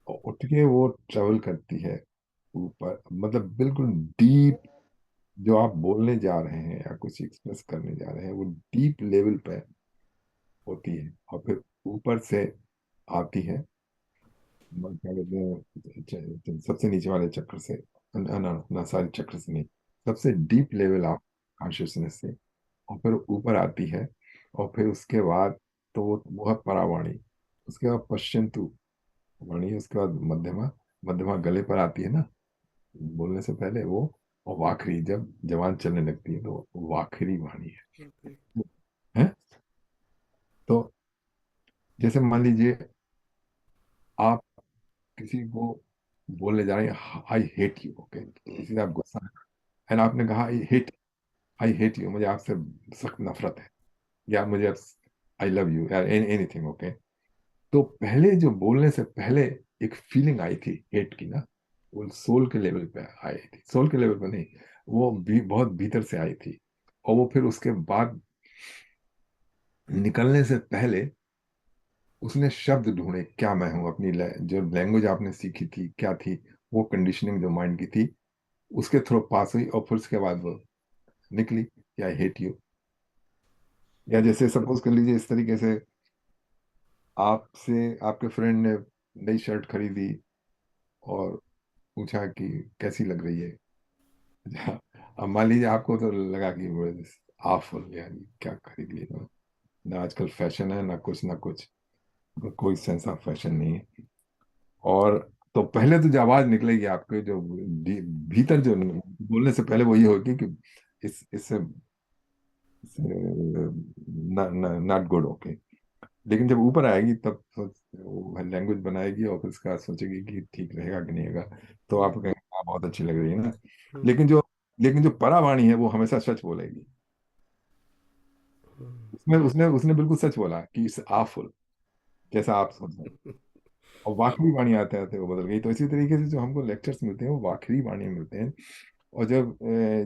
और उठ के वो ट्रेवल करती है ऊपर, मतलब बिल्कुल डीप। जो आप बोलने जा रहे हैं या कुछ एक्सप्रेस करने जा रहे हैं वो डीप लेवल पे होती है और फिर ऊपर से आती है, क्या कहते हैं, सबसे नीचे वाले चक्र से, ना सारे चक्र से नहीं, सबसे डीप लेवल ऑफ कॉन्शियसनेस से, और फिर ऊपर आती है। और फिर उसके बाद तो वो है परावाणी, उसके बाद पश्चिंतु वाणी, उसके बाद मध्यमा, मध्यमा गले पर आती है ना बोलने से पहले वो, और वाखरी जब जवान चलने लगती है तो वाखरी वाणी Okay. है। तो जैसे मान लीजिए आप किसी को बोलने जा रहे हैं आई हेट यू, ओके, किसी से आप गुस्सा एंड आपने कहा आई हेट यू, मुझे आपसे सख्त नफरत है, या मुझे आई लव यू या एनीथिंग, ओके। तो पहले जो बोलने से पहले एक फीलिंग आई थी हेट की ना, वो सोल के लेवल पे आई थी, सोल के लेवल पे नहीं, वो भी बहुत भीतर से आई थी। और वो फिर उसके बाद निकलने से पहले उसने शब्द ढूंढे, क्या मैं हूं, अपनी जो लैंग्वेज आपने सीखी थी क्या थी, वो कंडीशनिंग जो माइंड की थी उसके थ्रू पास हुई, और फिर उसके बाद वो निकली, या आई हेट यू। या जैसे सपोज कर लीजिए इस तरीके से, आपसे आपके फ्रेंड ने नई शर्ट खरीदी और पूछा कि कैसी लग रही है। अब मान लीजिए आपको तो लगा कि वो आवफुल, यार क्या खरीद लिया ना, ना आजकल फैशन है ना कुछ ना कुछ, कोई सेंस ऑफ फैशन नहीं है। और तो पहले तो जो आवाज निकलेगी आपके जो भीतर, जो बोलने से पहले वो ये होगी कि इससे नॉट गुड, ओके। लेकिन जब ऊपर आएगी तब लैंग्वेज बनाएगी और फिर उसका सोचेगी कि ठीक रहेगा कि नहीं रहेगा, तो आप कहेंगे हाँ बहुत अच्छी लग रही है ना। Hmm. लेकिन जो परावाणी है वो हमेशा सच बोलेगी। उसमें उसने उसने बिल्कुल सच बोला कि इट्स आवफुल, जैसा आप सोच रहे हैं। और वाखरी वाणी आते आते वो बदल गई। तो इसी तरीके से जो हमको लेक्चर्स मिलते हैं वो वाखरी वाणी मिलते हैं। और जब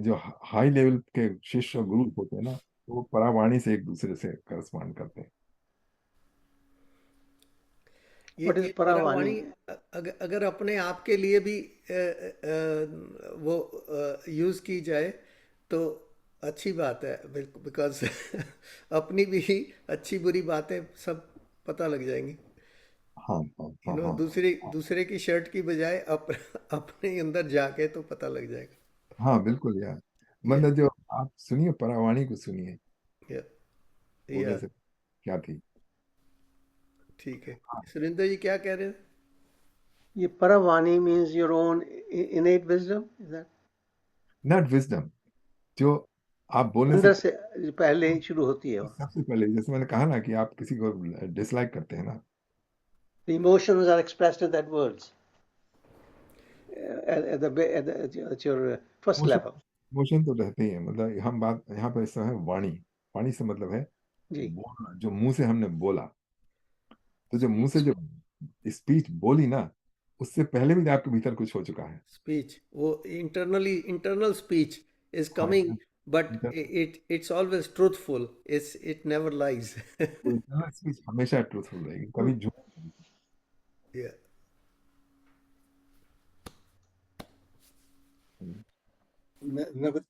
जो हाई लेवल के शिष्य और गुरु होते हैं ना, तो वो परावाणी से एक दूसरे से करस्पॉन्ड करते हैं। What is ये परावाणी Paravani? अगर अपने आप के लिए भी वो यूज़ की जाए तो अच्छी बात है, बिकॉज अपनी भी अच्छी बुरी बातें सब पता लग जाएंगी। हाँ हाँ हाँ हाँ दूसरे की शर्ट की बजाय अपने अंदर जाके तो पता लग जाएगा। हाँ, बिल्कुल यार। या मतलब जो आप सुनिए परावाणी को सुनिए, या बोलने या से क्या थी। ठीक है। हाँ, सुरेंद्र जी क्या कह रहे हैं? ये paravani means your own innate wisdom, is that? Not wisdom, जो आप बोलने अंदर से से पहले ही शुरू होती है वो. सबसे पहले, जैसे मैंने कहा ना कि आप किसी को डिसलाइक करते हैं ना, The emotions are expressed in that words. At your first emotion level. Emotion तो रहते ही है। मतलब हम बात यहाँ पर इस समय वाणी, वाणी से मतलब है जी. बोलना, जो मुंह से हमने बोला। तो जो मुंह से जो स्पीच बोली ना, उससे पहले भी आपके भीतर कुछ हो चुका है। स्पीच, वो इंटरनल स्पीच इज हाँ, coming, but internal it's always truthful, it never lies. Speech हमेशा ट्रूथफुल रहेगी, कभी झूठ नहीं। Yeah. मैं कुछ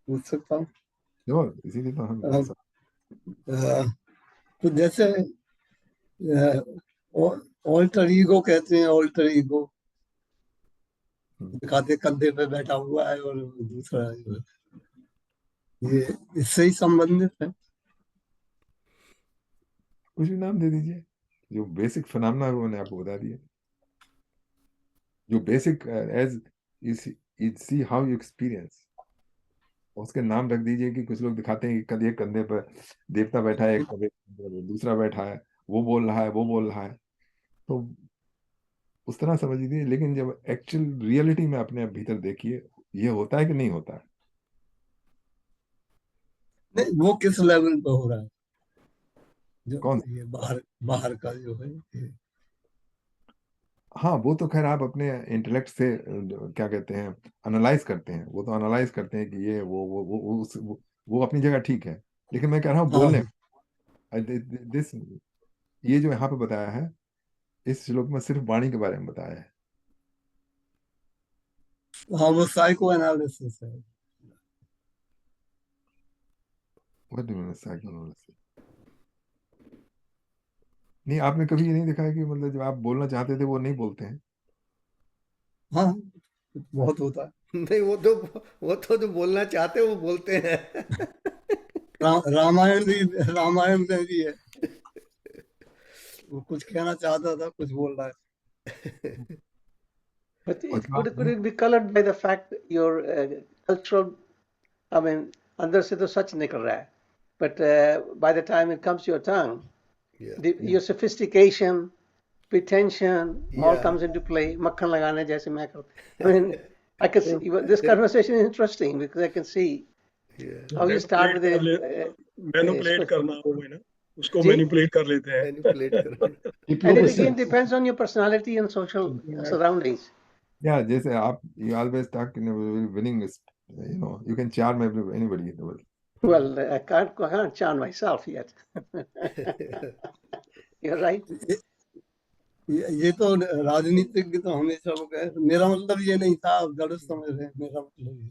पूछ सकता हूँ? जो इसीलिए तो हम बहुत तो जैसे ऑल्टर ईगो कहते हैं, ऑल्टर ईगो दिखाते कंधे पे बैठा हुआ है और दूसरा ये इससे ही संबंधित है। कुछ भी नाम दे दीजिए, जो बेसिक फिनोमेना है वो मैंने आपको बता दिया। जो basic as you see how you experience, उसके नाम रख दीजिए। कि कुछ लोग दिखाते हैं कि कभी एक कंधे पर देवता बैठा है, कभी दूसरा बैठा है, वो बोल रहा है, वो बोल रहा है, तो उस तरह समझ लीजिए। लेकिन जब एक्चुअल रियलिटी में अपने भीतर देखिए, ये होता है कि नहीं होता है। नहीं, वो किस लेवल पे हो रहा है? जो कौन? ये बाहर बाहर का जो है ये। हाँ, वो तो खैर आप अपने इंटेलेक्ट से क्या कहते हैं, एनालाइज करते हैं। वो तो एनालाइज करते हैं कि ये वो अपनी जगह ठीक है। लेकिन मैं कह रहा हूँ बोलने दिस, ये जो यहाँ पे बताया है इस श्लोक में, सिर्फ वाणी के बारे में बताया है। हाँ, वो साइको एनालिसिस है। What do you mean psychoanalysis? नहीं, आपने कभी ये नहीं देखा है कि मतलब जो आप बोलना चाहते थे वो नहीं बोलते हैं? हाँ, बहुत होता है। नहीं, वो तो जो बोलना चाहते हैं वो बोलते हैं। रामायण में भी है, वो कुछ कहना चाहता था, कुछ बोल रहा है। But और जो could it be colored by the fact that your cultural, I mean, अंदर से तो सच निकल रहा है, but by the time it comes to your tongue, Yeah. your sophistication, pretension, all Yeah. comes into play. मक्खन लगाने जैसे मैं करता. I mean, I can see this conversation is interesting because I can see Yeah. how you start with manipulate करना वो है ना, उसको जी? मैनिपुलेट कर लेते हैं। Manipulate करना। And it again depends on your personality and social surroundings. या जैसे आप you always talk in a winning, you can charm anybody in the world. Well, I can't charm myself yet. You're right. ये तो राजनीतिक तो हमेशा वो कहे, मेरा मतलब ये नहीं था, आप गलत समझ रहे हैं, मेरा मतलब ये।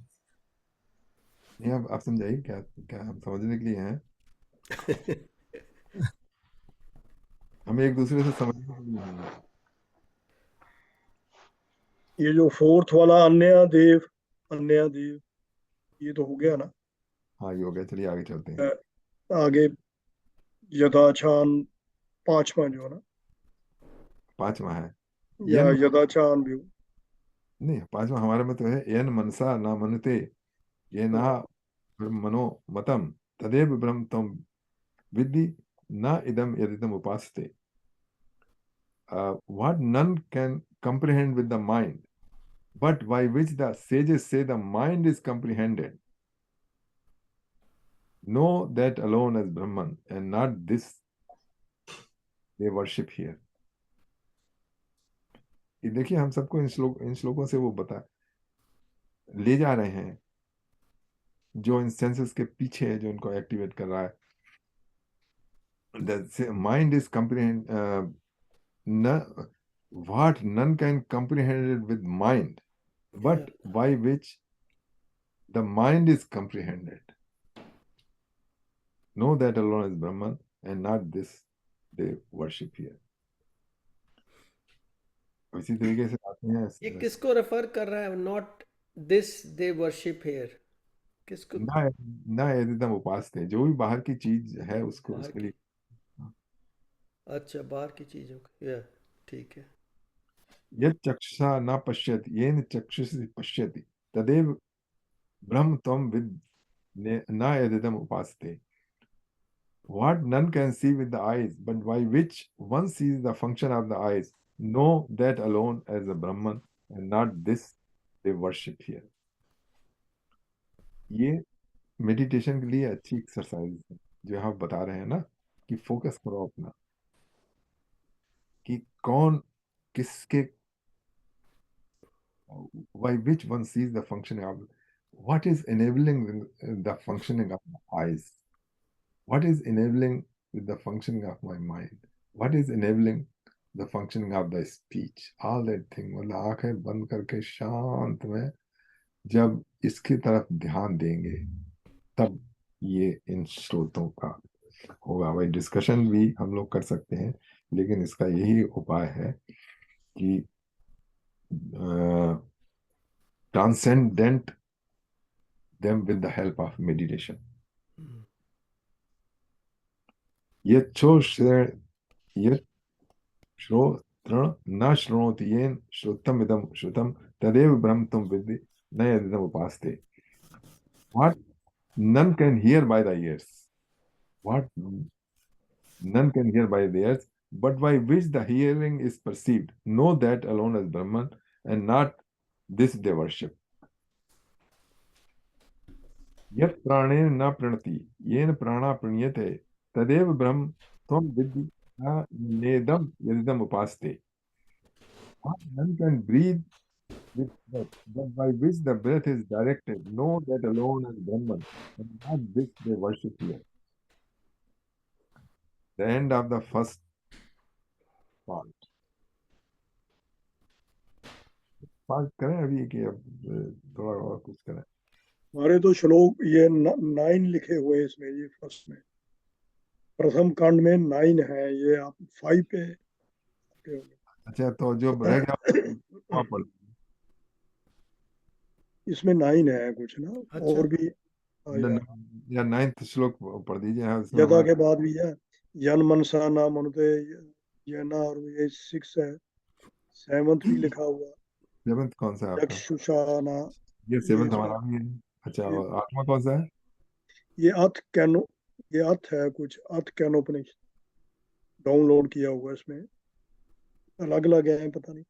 नहीं, आप समझाइए क्या क्या हम समझने के लिए हैं। हमें एक दूसरे से समझने के लिए हैं। ये जो फोर्थ वाला अन्य देव ये तो हो गया ना। हाँ, ये हो गया। चलिए आगे चलते हैं। आगे यदाचान पांचवा जो है ना, पांचवा है या यन, यदाचान भी नहीं पांचवा हमारे में तो है यन मनसा ना मनते ये ना मनो मतम तदेव ब्रह्म तम विद्धि न इदम यदिदम उपासते। What none can comprehend with the mind, but by which the sages say the mind is comprehended. Know that alone as Brahman, and not this they worship here. ये देखिए, हम सबको इन श्लोकों से वो बता ले जा रहे हैं जो इन सेंसेस के पीछे है, जो उनको एक्टिवेट कर रहा है। The mind is comprehend what none can comprehend it with mind, but by which the mind is comprehended. Know that alone is Brahman, and not this they worship here. इसी तरीके से आते हैं। ये किसको रेफर कर रहा है? Not this they worship here, किसको? ना यदिदम उपासते, जो भी बाहर की चीज है उसको बाहर उसके की- लिए। अच्छा, बाहर की चीजों को, या ठीक है। यत् चक्षुषा न पश्यति येन चक्षुषी पश्यति तदेव ब्रह्म त्वं विद् न यदिदम् उपासते. What none can see with the eyes, but by which one sees the function of the eyes, know that alone as a Brahman, and not this they worship here. ये मेडिटेशन के लिए अच्छी एक्सरसाइज है जो आप बता रहे हैं ना, कि फोकस करो अपना, कि कौन किसके, by which one sees the functioning of, what is enabling the functioning of the eyes, what is enabling the functioning of my mind, what is enabling the functioning of the speech, all that thing. मतलब आंखें बंद करके शांत में जब इसकी तरफ ध्यान देंगे तब ये इन स्रोतों का होगा. भाई डिस्कशन भी हम लोग कर सकते हैं, लेकिन इसका यही उपाय है कि transcendent them with the help of meditation. यत् श्रोत्र न श्रृणोति येन श्रुतम् इदं श्रुतं तदेव ब्रह्म त्वं विद्धि न यदिदम् उपासते. What none can hear by the ears, what none can hear by the ears, but by which the hearing is perceived, know that alone as Brahman, and not this they worship. यत् प्राणेन न प्रणति येन प्राणा प्रणीयते तदेव ब्रह्म त्वं विद्धि न नेदं यदिदम् उपासते. None can breathe with breath, but by which the breath is directed, know that alone as Brahman, and not this they worship here. The end of the first part. पाठ करें अभी कि अब थोड़ा और कुछ करें. हमारे तो श्लोक ये 9 लिखे हुए हैं इसमें, ये फर्स्ट में प्रथम कांड में 9 है, ये आप 5 पे अच्छा, तो जो रह गया आप पढ़. इसमें 9 है कुछ ना. अच्छा. और भी या 9th श्लोक पढ़ दीजिए. यदा के बाद भी है यन मनसा ना मनुते ये ना, और ये 6 है. 7th भी लिखा हुआ. 7th कौन सा है आपका? चक्षुषाना, ये 7th हमारा भी है. अच्छा, और 8वां कौन सा है? ये अर्थ है कुछ, अर्थ कैनोपनिषद डाउनलोड किया हुआ. इसमें अलग अलग है, पता नहीं.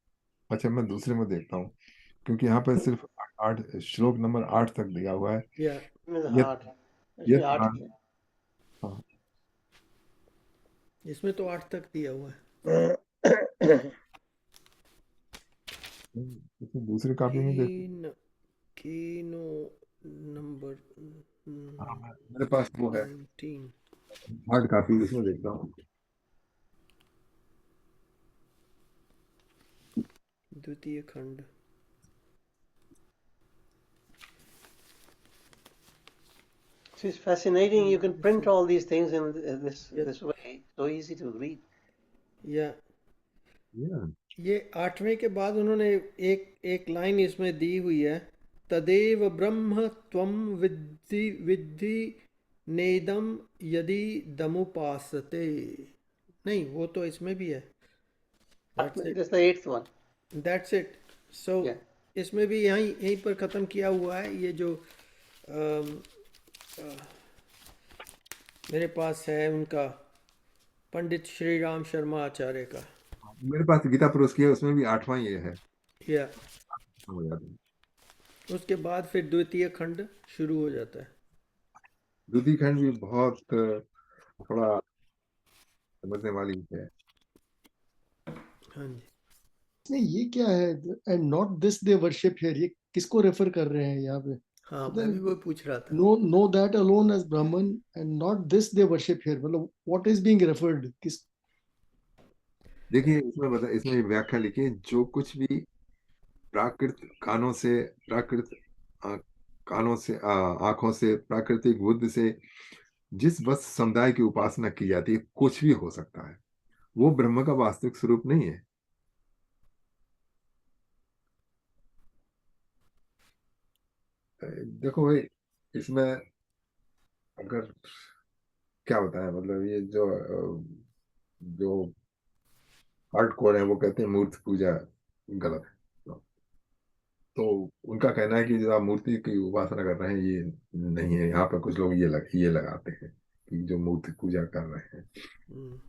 अच्छा, मैं दूसरे में देखता हूँ, क्योंकि यहाँ पे सिर्फ 8 श्लोक नंबर 8 तक दिया हुआ है. ये हाँ, इसमें तो 8 तक दिया हुआ है. इसमें दूसरी कॉपी में देख. कीनो नंबर मेरे पास वो है 19. हार्ड कॉपी, इसमें देखता हूँ. द्वितीय खंड. It's fascinating. You can print all these things in this way. So easy to read. या Yeah. ये 8वें के बाद उन्होंने एक लाइन इसमें दी हुई है, तदेव ब्रह्म त्वं विद्धि नेदम यदि दमुपासते. नहीं, वो तो इसमें भी है. That's the 8th one. That's it. So Yeah. इसमें भी यहीं पर ख़त्म किया हुआ है. ये जो मेरे पास है उनका पंडित श्री राम शर्मा आचार्य का. मेरे पास गीता प्रोस की है, उसमें भी 8वां ये है. या हो जाता है. उसके बाद फिर द्वितीय खंड शुरू हो जाता है. द्वितीय खंड भी बहुत थोड़ा समझने वाली है. हाँ जी. नहीं, ये क्या है, and not this they worship here, ये किसको रेफर कर रहे हैं यहाँ पे? हाँ, मैं भी वो पूछ रहा था. नो दैट अलोन एज ब्राह्मण and not this they worship here, मतलब व्हाट इज बीइंग रेफर्ड? किस? देखिए, इसमें व्याख्या लिखी, जो कुछ भी प्राकृत कानों से आंखों से प्राकृतिक बुद्धि से जिस वस्तु समुदाय की उपासना की जाती है, कुछ भी हो सकता है, वो ब्रह्म का वास्तविक स्वरूप नहीं है. देखो भाई, इसमें अगर क्या होता है, मतलब ये जो हार्ड कोर है, वो कहते हैं मूर्ति पूजा, गलत है। तो उनका कहना है कि जो आप मूर्ति की उपासना कर रहे हैं ये नहीं है। यहाँ पर कुछ लोग ये लगाते हैं कि जो मूर्ति पूजा कर रहे हैं, हम्म,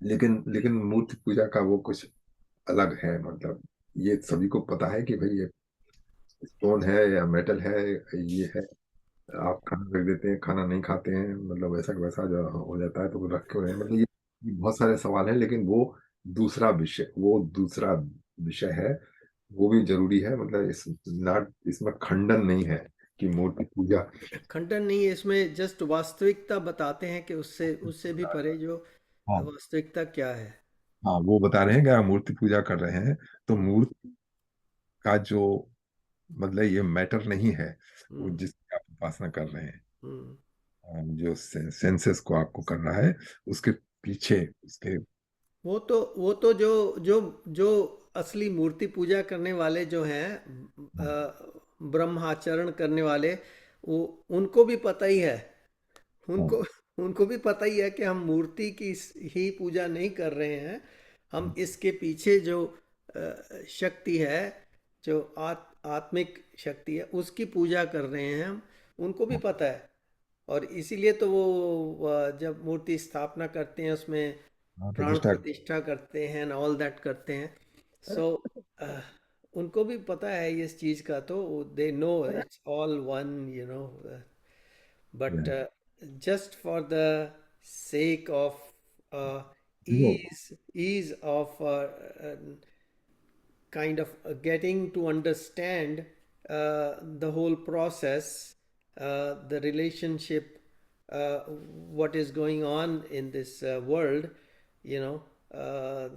लेकिन लेकिन मूर्ति पूजा का वो कुछ अलग है। मतलब ये सभी को पता है कि भाई ये स्टोन है या मेटल है, ये है। आप खाना रख देते हैं, खाना नहीं खाते हैं, मतलब ऐसा वैसा जो हो जाता है तो वो रख क्यों रहे हैं? मतलब ये बहुत सारे सवाल हैं, लेकिन वो दूसरा विषय है। वो भी जरूरी है। मतलब इसमें खंडन नहीं है कि मूर्ति पूजा। खंडन नहीं है इसमें, जस्ट वास्तविकता बताते हैं कि उससे उससे भी परे जो हाँ, वास्तविकता क्या है। हाँ, वो बता रहे हैं कि आप मूर्ति पूजा कर रहे हैं तो हम्म, मूर्ति का जो मतलब ये मैटर नहीं है, वो हम्म, जिसकी आप उपासना कर रहे हैं, हम्म। जो सेंसेस को आपको करना है, उसके पीछे उसके। वो तो जो असली मूर्ति पूजा करने वाले जो हैं, ब्रह्माचरण करने वाले, वो उनको भी पता ही है। हाँ, उनको उनको भी पता ही है कि हम मूर्ति की ही पूजा नहीं कर रहे हैं। हम इसके पीछे जो शक्ति है, जो आत्मिक शक्ति है, उसकी पूजा कर रहे हैं हम। उनको भी पता है। और इसीलिए तो वो जब मूर्ति स्थापना करते हैं उसमें हाँ, प्राण प्रतिष्ठा। प्रतिष्ठा करते हैं, ऑल दैट करते हैं। सो उनको भी पता है इस चीज का, तो they know it's all one, but just for the sake of ease of kind of getting to understand the whole process, the relationship, what is going on in this world, you know uh,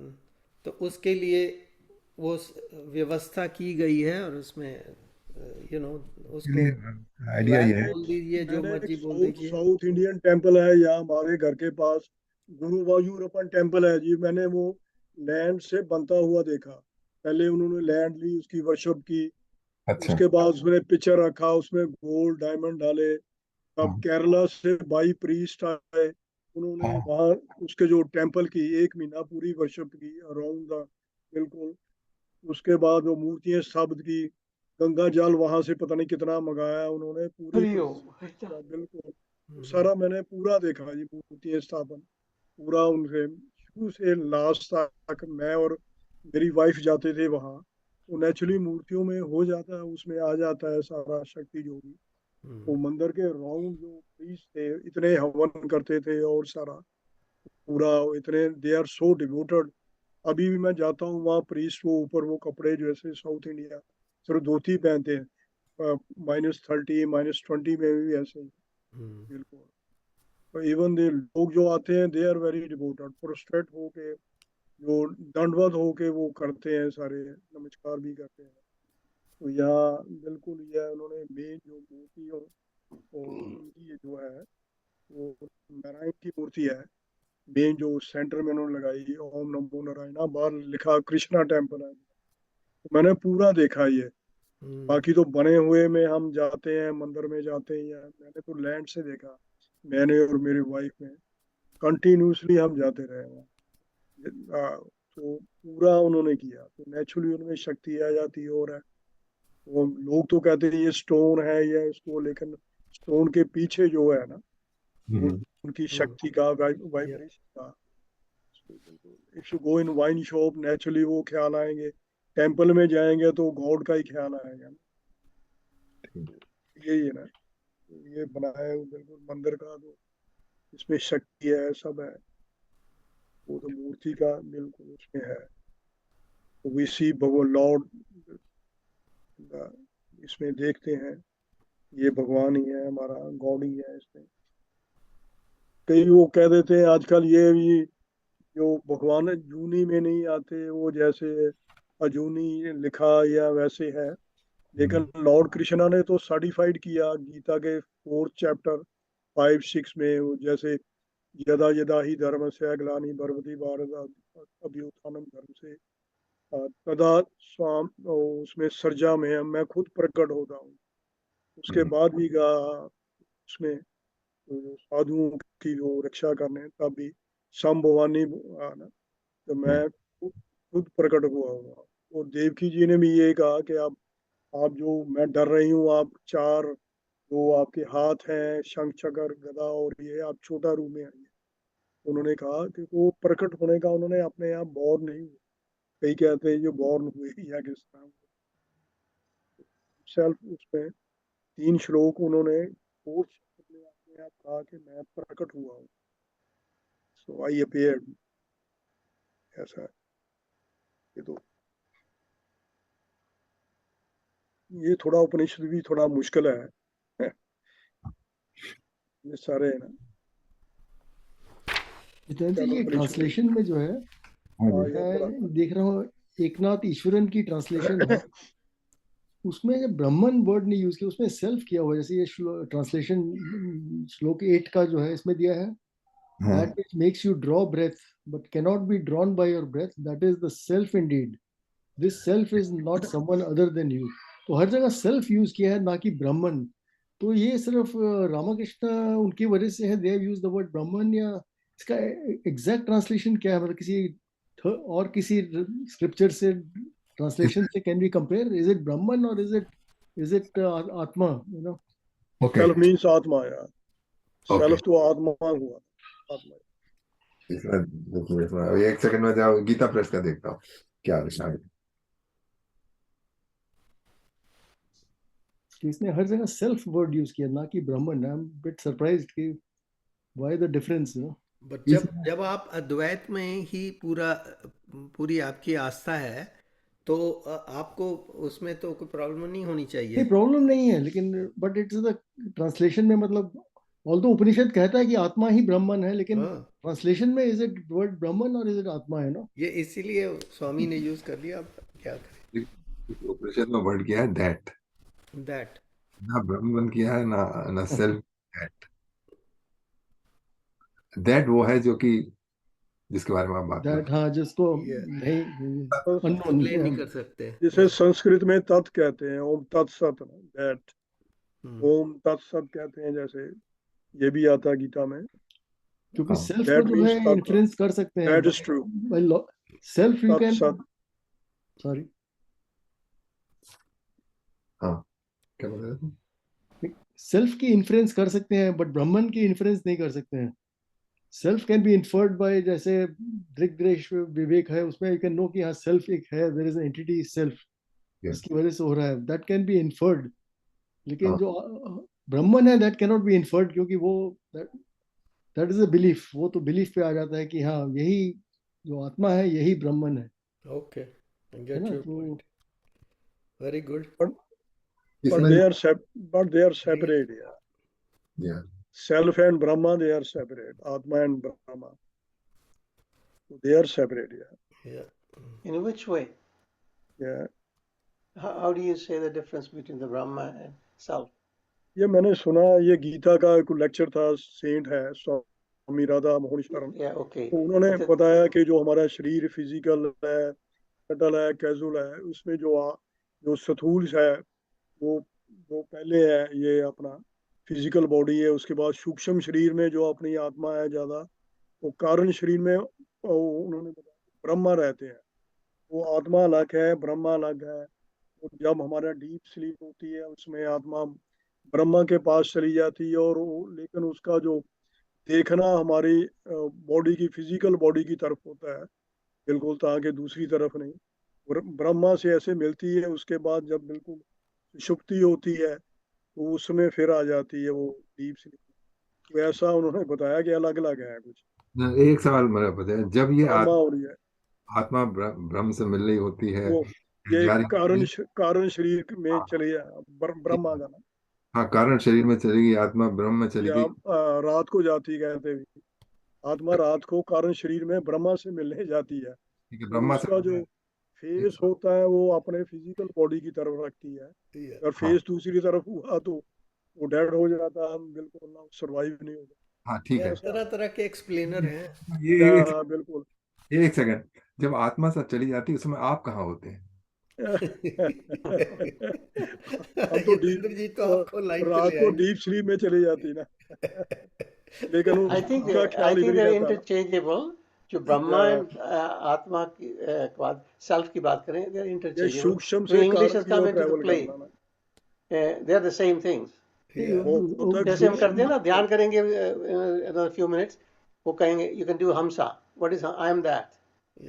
तो उसके लिए वो व्यवस्था की गई है। और उसमें उसको आइडिया वैल ये है। बोल दीजिए, जो मैंने एक मर्जी बोल साउथ दीजिए। साउथ इंडियन टेम्पल है यहाँ हमारे घर के पास, गुरुवायूरप्पन टेम्पल है जी। मैंने वो लैंड से बनता हुआ देखा। पहले उन्होंने लैंड ली, उसकी वर्शिप की, अच्छा। उसके बाद उसमें पिक्चर रखा, उसमें गोल्ड डायमंड डाले। अब हाँ, केरला से बाई प्रीस्ट आए, उन्होंने हाँ, वहाँ उसके जो टेम्पल की 1 महीना पूरी वर्शिप की अराउंड द, बिल्कुल। उसके बाद वो मूर्तियां स्थापित की, गंगा जल वहां से पता नहीं कितना मंगाया उन्होंने, पूरी प्रतिष्ठा, बिल्कुल। हम्म, सारा मैंने पूरा देखा जी, मूर्ति स्थापन पूरा उनसे शुरू से लास्ट तक। मैं और मेरी वाइफ जाते थे वहाँ, तो नेचुरली मूर्तियों में हो जाता है, उसमें आ जाता है सारा शक्ति जो भी। वो हम्म, मंदिर के राउंड जो प्रीस्ट थे इतने हवन करते थे, और सारा पूरा इतने, दे आर सो डिवोटेड। अभी भी मैं जाता हूँ वहाँ, प्रीस्ट वो ऊपर वो कपड़े जैसे साउथ इंडिया सिर्फ धोती पहनते हैं, -30 -20 में भी ऐसे ही, हम्म, बिल्कुल। तो इवन दे लोग जो आते हैं, they are very devoted, prostrate होके, जो दंडवत होके वो करते हैं, सारे नमस्कार भी करते हैं। तो यहाँ बिल्कुल यह उन्होंने मेन जो मूर्ति और उनकी ये जो है, वो नारायण की मूर्ति है, मेन जो सेंटर में उन्होंने लगाई, ओम नमो नारायण, बाहर लिखा कृष्णा टेम्पल है। तो मैंने पूरा देखा ये। हम्म, बाकी तो बने हुए में हम जाते हैं, मंदिर में जाते हैं, मैंने तो लैंड से देखा, मैंने और मेरी वाइफ में कंटिन्यूसली हम जाते रहे वहाँ। तो पूरा उन्होंने किया, तो नेचुरली उनमें शक्ति आ जाती है। और है, वो लोग तो कहते हैं ये स्टोन है या इसको, लेकिन स्टोन के पीछे जो है ना, वो हम्म, उनकी हम्म, शक्ति का, या वाइब्रेशन का। If you go in wine shop, naturally वो ख्याल आएंगे। टेम्पल में जाएंगे तो गॉड का ही ख्याल आएगा। यही है ना, ये बनाया है बिल्कुल मंदिर का, तो इसमें शक्ति है, सब है। वो तो मूर्ति का बिल्कुल उसमें है। वी सी भगवान लॉर्ड, इसमें देखते हैं, ये भगवान ही है, हमारा गॉड ही है इसमें। कई वो कह देते हैं आजकल, ये भी जो भगवान जूनी में नहीं आते, वो जैसे अजूनी लिखा या वैसे है। लेकिन हम्म, लॉर्ड कृष्णा ने तो सर्टिफाइड किया गीता के 4th चैप्टर 5-6 में, वो जैसे यदा यदा ही धर्म से ग्लानि भवति भारत अभ्युत्थानम धर्म से तदा स्वाम, उसमें सर्जा में मैं खुद प्रकट होता हूँ। उसके हम्म, बाद भी कहा उसमें, जो साधुओं की जो रक्षा करने, तब भी संभवानी ना, तो हम्म, मैं खुद खुद प्रकट हुआ हुआ। और देवकी जी ने भी ये कहा कि आप जो मैं डर रही हूँ, आप चार जो आपके हाथ हैं, शंख चक्र गदा और ये, आप छोटा रूप में आइए। उन्होंने कहा कि वो प्रकट होने का उन्होंने अपने आप बॉर्न नहीं हुए, कई कहते हैं जो बॉर्न हुए या किस तरह सेल्फ, उसमें 3 श्लोक उन्होंने कोर्स अपने आप कहा कि मैं प्रकट हुआ हूँ, सो आई अपीयर्ड, ऐसा है। ये तो ये थोड़ा उपनिषद भी थोड़ा मुश्किल है ये सारे है ना, जितेंद्र जी, ये उपनिषद ट्रांसलेशन में जो है हाँ जी। ये थोड़ा मैं देख रहा हूँ, एकनाथ ईश्वरन की ट्रांसलेशन है, उसमें जब ब्राह्मण वर्ड नहीं यूज किया, उसमें सेल्फ किया हुआ है। जैसे ये ट्रांसलेशन श्लोक 8 का जो है इसमें दिया है, हाँ that which makes you draw breath but cannot be drawn by your breath, that is the self indeed. This self is not someone other than you. तो हर जगह सेल्फ यूज किया है, ना कि ब्राह्मण। तो ये सिर्फ रामकृष्ण उनकी वजह से है, they have used the word ब्राह्मण, या इसका एग्जैक्ट ट्रांसलेशन क्या है? मतलब किसी और किसी स्क्रिप्चर से ट्रांसलेशन से can we compare? Is it Brahman और is it Atma? You know, okay, self means Atma यार, सेल्फ तो आत्मा हुआ, आत्मा। इसमें एक सेकंड में जाओ, गीता प्रेस का देखता हूँ क्या है शायद। इसने हर जगह सेल्फ वर्ड यूज किया, ना कि ब्राह्मण। आई एम बिट सरप्राइज्ड कि why the difference, you know. But जब आप अद्वैत में ही पूरी आपकी आस्था है, तो आपको उसमें तो कोई प्रॉब्लम नहीं होनी चाहिए। नहीं, प्रॉब्लम नहीं है, लेकिन बट इट्स द ट्रांसलेशन में, मतलब ऑल्दो उपनिषद कहता है कि आत्मा ही ब्राह्मण है, लेकिन हाँ, ट्रांसलेशन में इज इट वर्ड ब्राह्मण और इज इट आत्मा, है ना? ये इसीलिए स्वामी ने यूज कर लिया, अब क्या करें। उपनिषद में वर्ड किया है दैट, दैट ना ब्रह्मन किया है ना सेल्फ। दैट वो है जो कि जिसके बारे में आप बात कर दैट, हाँ, जिसको ये नहीं, एक्सप्लेन अननोन। नहीं कर सकते। जिसे संस्कृत में तत् कहते हैं, ओम तत्सत, दैट ओम तत्सत कहते हैं, जैसे ये भी आता है गीता में, क्योंकि हाँ। सेल्फ को दैट जो है मीन्स तत्व, इन्फ्लुएंस कर सकते हैं। That is true, self you can, तत्सत। सॉरी, हाँ, क्या बोल रहे थे? सेल्फ की इन्फ्लुएंस कर सकते हैं, बट ब्राह्मण की इन्फ्लुएंस नहीं कर सकते हैं। Self can be inferred by, जैसे दृग्दृश विवेक है, उसमें यू कैन नो कि हाँ सेल्फ एक है, there is an entity self, Yes. इसकी वजह से हो रहा है, दैट कैन बी इन्फर्ड। लेकिन हाँ। जो ब्राह्मण है, that can not be inferred, क्योंकि वो दैट इज अ बिलीफ, वो तो बिलीफ पे आ जाता है कि हाँ यही जो आत्मा है यही ब्राह्मण है ओके, है गेट ना? योर तो पॉइंट, वेरी गुड। But इसमें they are separate, yeah. Yeah. Self and Brahma, they are separate. Atma and Brahma, they are separate, yeah. Yeah. In which way? Yeah. How do you say the difference between the Brahma and self? ये मैंने सुना, ये गीता का एक लेक्चर था, सेंट है स्वामी राधा मोहन शरण, Yeah, okay. तो उन्होंने But the- बताया कि जो हमारा शरीर फिजिकल है, मेंटल है, कैजुअल है, उसमें जो स्थूल है वो पहले है, ये अपना फिजिकल बॉडी है, उसके बाद सूक्ष्म शरीर में जो अपनी आत्मा है ज्यादा, वो कारण शरीर में उन्होंने बताया ब्रह्मा रहते हैं, वो आत्मा अलग है, ब्रह्मा अलग है। और जब हमारा डीप स्लीप होती है, उसमें आत्मा ब्रह्मा के पास चली जाती है, और लेकिन उसका जो देखना हमारी बॉडी की, फिजिकल बॉडी की तरफ होता है, बिल्कुल, ताकि दूसरी तरफ नहीं। ब्रह्मा से ऐसे मिलती है, उसके बाद जब बिल्कुल सुषुप्ति होती है, तो उसमें फिर आ जाती है वो डीप स्लीप। वैसा उन्होंने बताया कि अलग अलग है कुछ एक सवाल मेरा पता है, जब ये ब्रह्मा और ये आत्मा ब्रह्म से मिल रही होती है, वो ये जा रही कारण शरीर में चले जाए, ब्रह्मा का ना, हाँ, कारण शरीर में चलेगी, आत्मा ब्रह्म में चली या गई। रात को जाती, कहते भी आत्मा रात को कारण शरीर में ब्रह्मा से मिलने जाती है, ठीक है, तो ब्रह्मा से उसका जो फेस होता है वो अपने फिजिकल बॉडी की तरफ रखती है, Yeah. अगर फेस दूसरी तरफ हुआ तो वो डेड हो जाता, हम बिल्कुल ना सर्वाइव नहीं होता। हाँ, ठीक है। Yeah, तरह तरह के एक्सप्लेनर हैं। ये हाँ बिल्कुल। एक सेकंड, जब आत्मा सब चली जाती है, उसमें आप कहाँ होते हैं? हम तो जितेंद्र जी तो आपको लाइन पे रात ले को आएंगे। डीप स्लीप में चली जाती ना, लेकिन I think उसका ख्याल ही नहीं they're रहता। interchangeable. जो ब्रह्मा एंड आत्मा की बात, सेल्फ की बात करें, दे आर ये इंटरचेंजर. सूक्ष्म So से English has कारण की come ओर into the ट्रैवल play. करना ना. They are the same things. Yeah. वो होता है जैसे हम करते हैं ना, सूक्ष्म. ध्यान करेंगे another few minutes, वो कहेंगे you can do hamsa. What is I am that?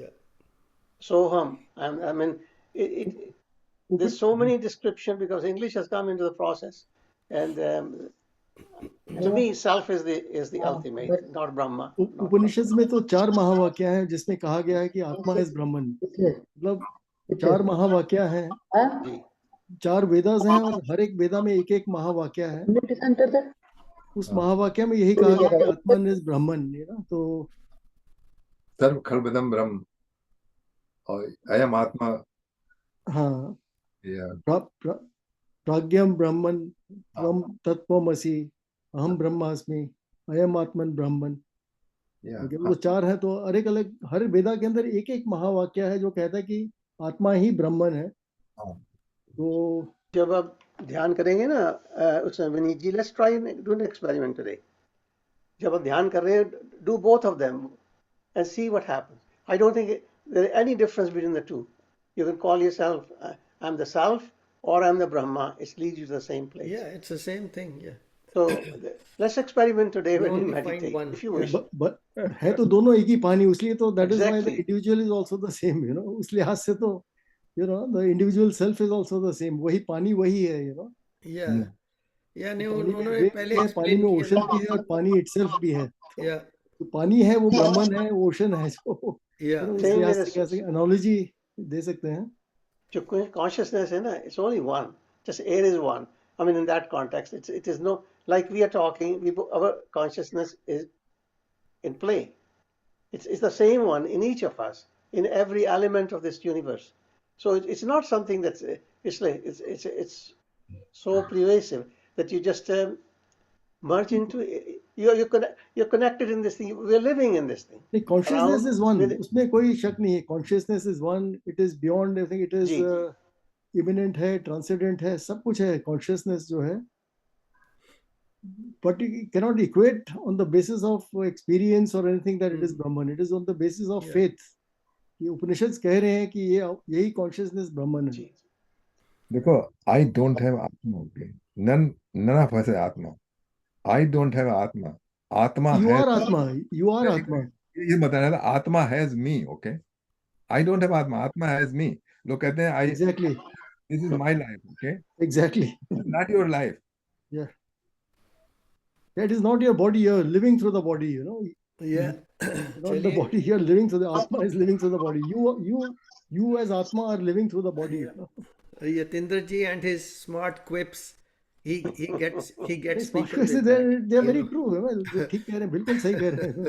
Yeah. Soham. I mean, there's so many descriptions because English has come into the process, and to me, self is the ultimate, not Brahma. not उपनिषद में तो 4 महावाक्य हैं जिसमें कहा गया है कि आत्मा इज ब्रह्मन. मतलब 4 महावाक्य हैं, जी. 4 वेदास हैं और हर एक वेदा में एक एक महावाक्य है. उस महावाक्य में यही कहा गया कि आत्मा इज ब्रह्मन, है ना. तो सर्व खलबदम ब्रह्म और अयम आत्मा. हाँ, Yeah. प्राज्ञम ब्रह्मन त्वम तत्त्वमसि अहम ब्रह्मास्मि अयम आत्मन ब्रह्मन. Yeah. ओके, वो 4 है. तो अलग हर वेदा के अंदर एक एक महावाक्य है जो कहता है कि आत्मा ही ब्रह्मन है. तो जब आप ध्यान करेंगे ना, उसमें Vineet ji, let's try do an experiment today. जब आप ध्यान कर रहे हैं, do both of them and see what happens. I don't think there is any difference between the two. You can call yourself I am the self or I am the Brahma. It leads you to the same place. Yeah, it's the same thing. Yeah. So let's experiment today You when you only find meditate, one. if you wish. but है तो दोनों एक ही पानी, इसलिए तो that is why the Exactly. individual is also the same, you know. उस लिहाज से तो the individual self is also the same. वही पानी वही है, Yeah. Yeah, नहीं, पानी में उन्होंने वेग पहले भी है, पानी explain में किया ओशन ना. भी है और पानी itself भी है. Yeah. तो पानी है वो ब्रह्मन है, ओशन है जो Yeah. उस Same लिहाज with से कैसे एनालॉजी दे सकते हैं. जो consciousness है ना, it's only one. Just air is one. I mean, in that context, it is no, like we are talking, our consciousness is in play. It's the same one in each of us, in every element of this universe. So it's not something that's it's so pervasive that you just merge into it. You're connected in this thing. We're living in this thing. नहीं, consciousness Around is one, with- उसमें कोई शक नहीं है. Consciousness is one. It is beyond everything. It is ji. immanent है, transcendent है, सब कुछ है. Consciousness जो है, but you cannot equate on the basis of experience or anything that it is Brahman. It is on the basis of Yeah. faith. ये उपनिषद कह रहे हैं कि यही consciousness ब्रह्मन है. जी. देखो, I don't have आत्मा. Okay, none of us है आत्मा. I don't have आत्मा. आत्मा You है. are आत्मा. You are आत्मा. ये बताना था, आत्मा has me. Okay, I don't have आत्मा. आत्मा has me. लोग कहते हैं Exactly. this is my life. Okay, Exactly. it's not your life. Yeah. That is not your body. You're living through the body. Yeah. Not the body. You're living through the Atma is living through the body. You as Atma are living through the body. Yatindra ji and his smart quips, he gets people with They that, are very you know. true. वो ठीक कह रहे हैं, बिल्कुल सही कह रहे हैं.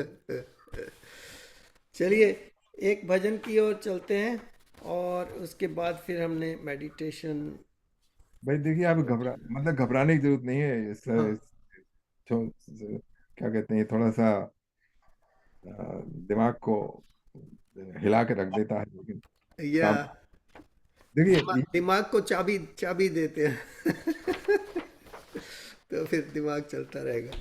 चलिए एक भजन की ओर चलते हैं और उसके बाद फिर हमने मेडिटेशन. भाई देखिए, आप घबराने की जरूरत नहीं है. क्या कहते हैं, थोड़ा सा दिमाग को हिला के रख देता है, लेकिन या देखिए दिमाग को चाबी देते हैं तो फिर दिमाग चलता रहेगा.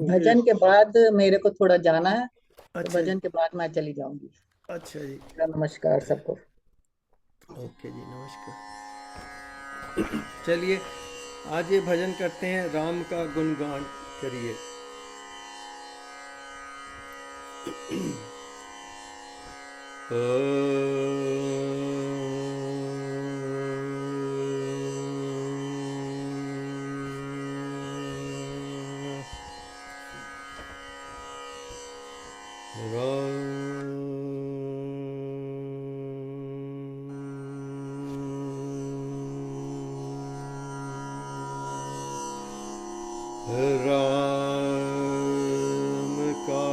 भजन के बाद मेरे को थोड़ा जाना है, तो अच्छा भजन के बाद मैं चली जाऊंगी. अच्छा जी. नमस्कार सबको. ओके जी, नमस्कार. चलिए आज ये भजन करते हैं, राम का गुणगान करिए. राम का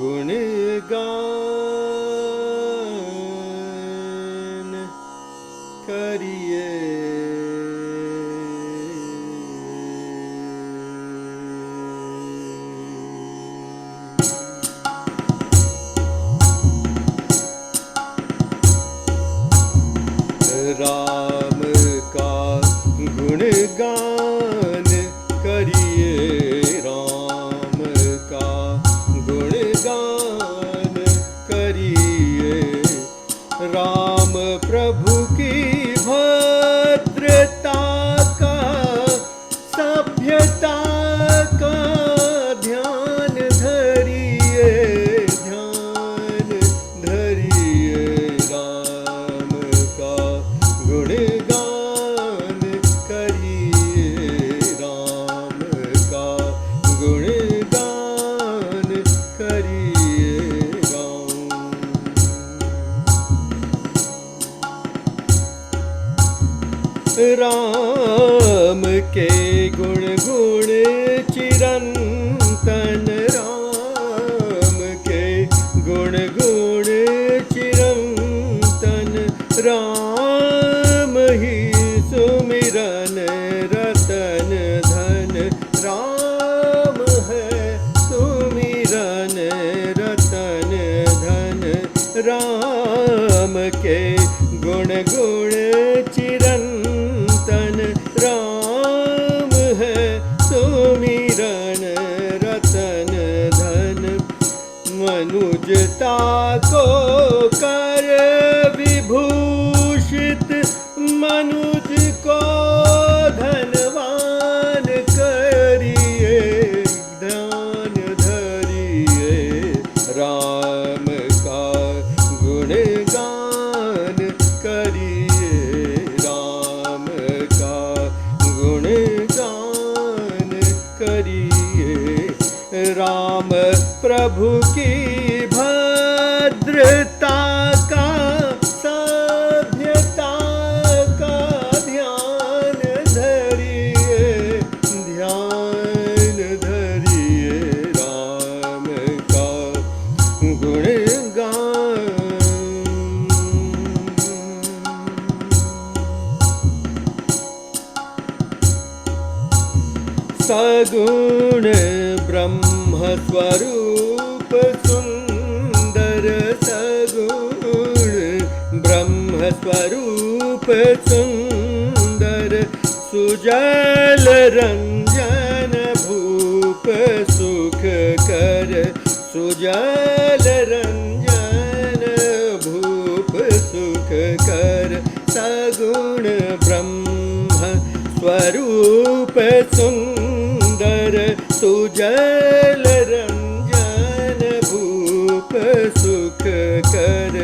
गुणगान करिए. राम का गुणगान करिए. राम राम के गुण गुण चिरंतन, राम के गुण गुण चिरंतन, राम ही सुमिरन रतन धन, राम है सुमिरन रतन धन, राम के गुण गुण चिरंतन, राम है सुमिरन रतन धन, मनुजता को कर विभूषित, मनुज को धनवान करिए, ध्यान धरिए, राम का गुणगान करिए, राम का गुणगान करिए, राम प्रभु की भद्रता का सभ्यता का ध्यान धरिए, ध्यान धरिए, राम का गुणगान। सगुण ब्रह्म स्वरूप सुंदर, सगुण ब्रह्म स्वरूप सुंदर, सुजल रंजन भूप सुख कर, सुजल रंजन भूप सुख कर, सगुण ब्रह्म स्वरूप सुंदर, सुजल रंजन भूप सुख कर,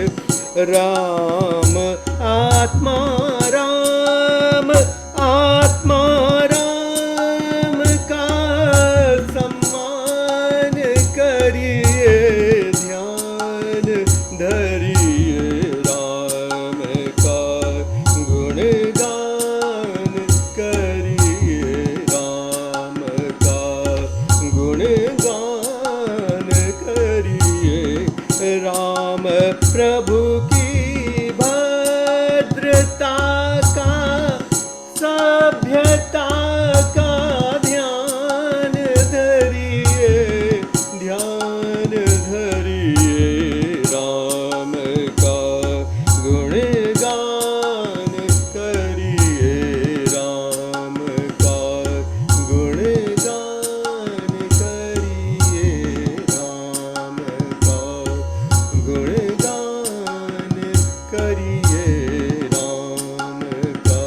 राम आत्मा राम, आत्मा राम का सम्मान करिए, ध्यान धरिए, राम का गुणगान करिए, राम का गुणगान करिए, राम प्रभु की भद्रता का सभ्यता का ध्यान धरिए, ध्यान धरिए, राम का गुणगान करिए, राम का गुणगान करिए, राम का गुणगान करिए, राम का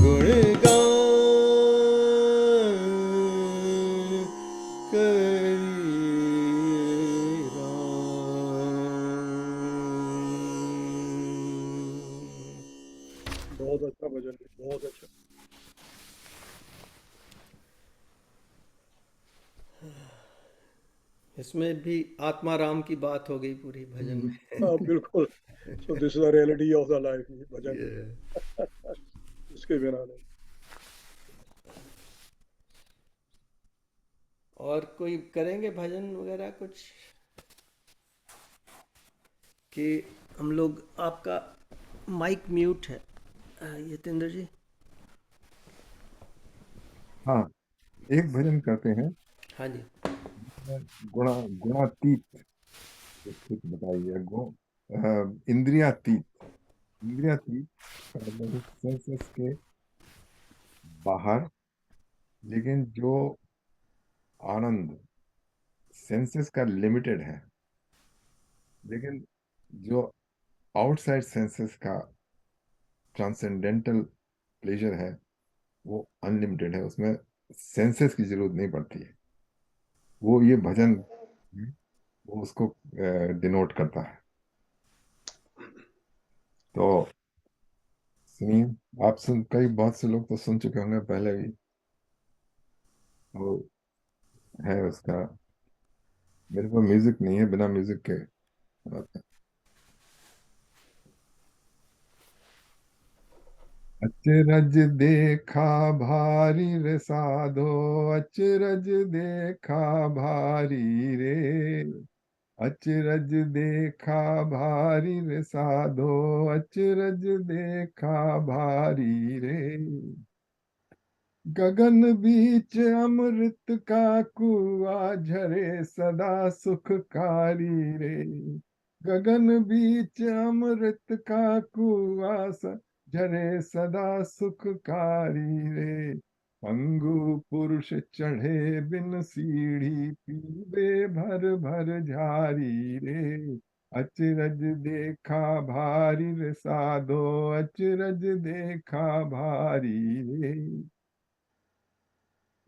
गुणगान करिए, राम। बहुत अच्छा भजन है, बहुत अच्छा। इसमें भी आत्मा राम की बात हो गई पूरी भजन में। हाँ बिल्कुल। So this is the reality of the life, भजन ये इसके बिना नहीं। और कोई करेंगे भजन वगैरह कुछ, कि हम लोग, आपका माइक म्यूट है यतेंद्र जी। हाँ, एक भजन करते हैं, हाँ जी। गुणातीत, कुछ बताइए। इंद्रियातीत, इंद्रियातीत का मतलब सेंसेस के बाहर, लेकिन जो आनंद सेंसेस का लिमिटेड है, लेकिन जो आउटसाइड सेंसेस का ट्रांसेंडेंटल प्लेजर है वो अनलिमिटेड है, उसमें सेंसेस की जरूरत नहीं पड़ती है। वो ये भजन वो उसको डिनोट करता है। तो सुनिए, आप सुन, कई बहुत से लोग तो सुन चुके होंगे पहले भी। वो है उसका, मेरे पास म्यूजिक नहीं है, बिना म्यूजिक के अचरज देखा भारी रे साधो, अचरज देखा भारी रे, अचरज देखा भारी रे साधो, अचरज देखा भारी रे। गगन बीच अमृत का कुआ झरे सदा सुखकारी रे, गगन बीच अमृत का कुआ झरे सदा सुखकारी रे। पंगु पुरुष चढ़े बिन सीढ़ी, पीबे भर भर झारी रे। अचरज देखा भारी रे साधो, अचरज देखा भारी रे।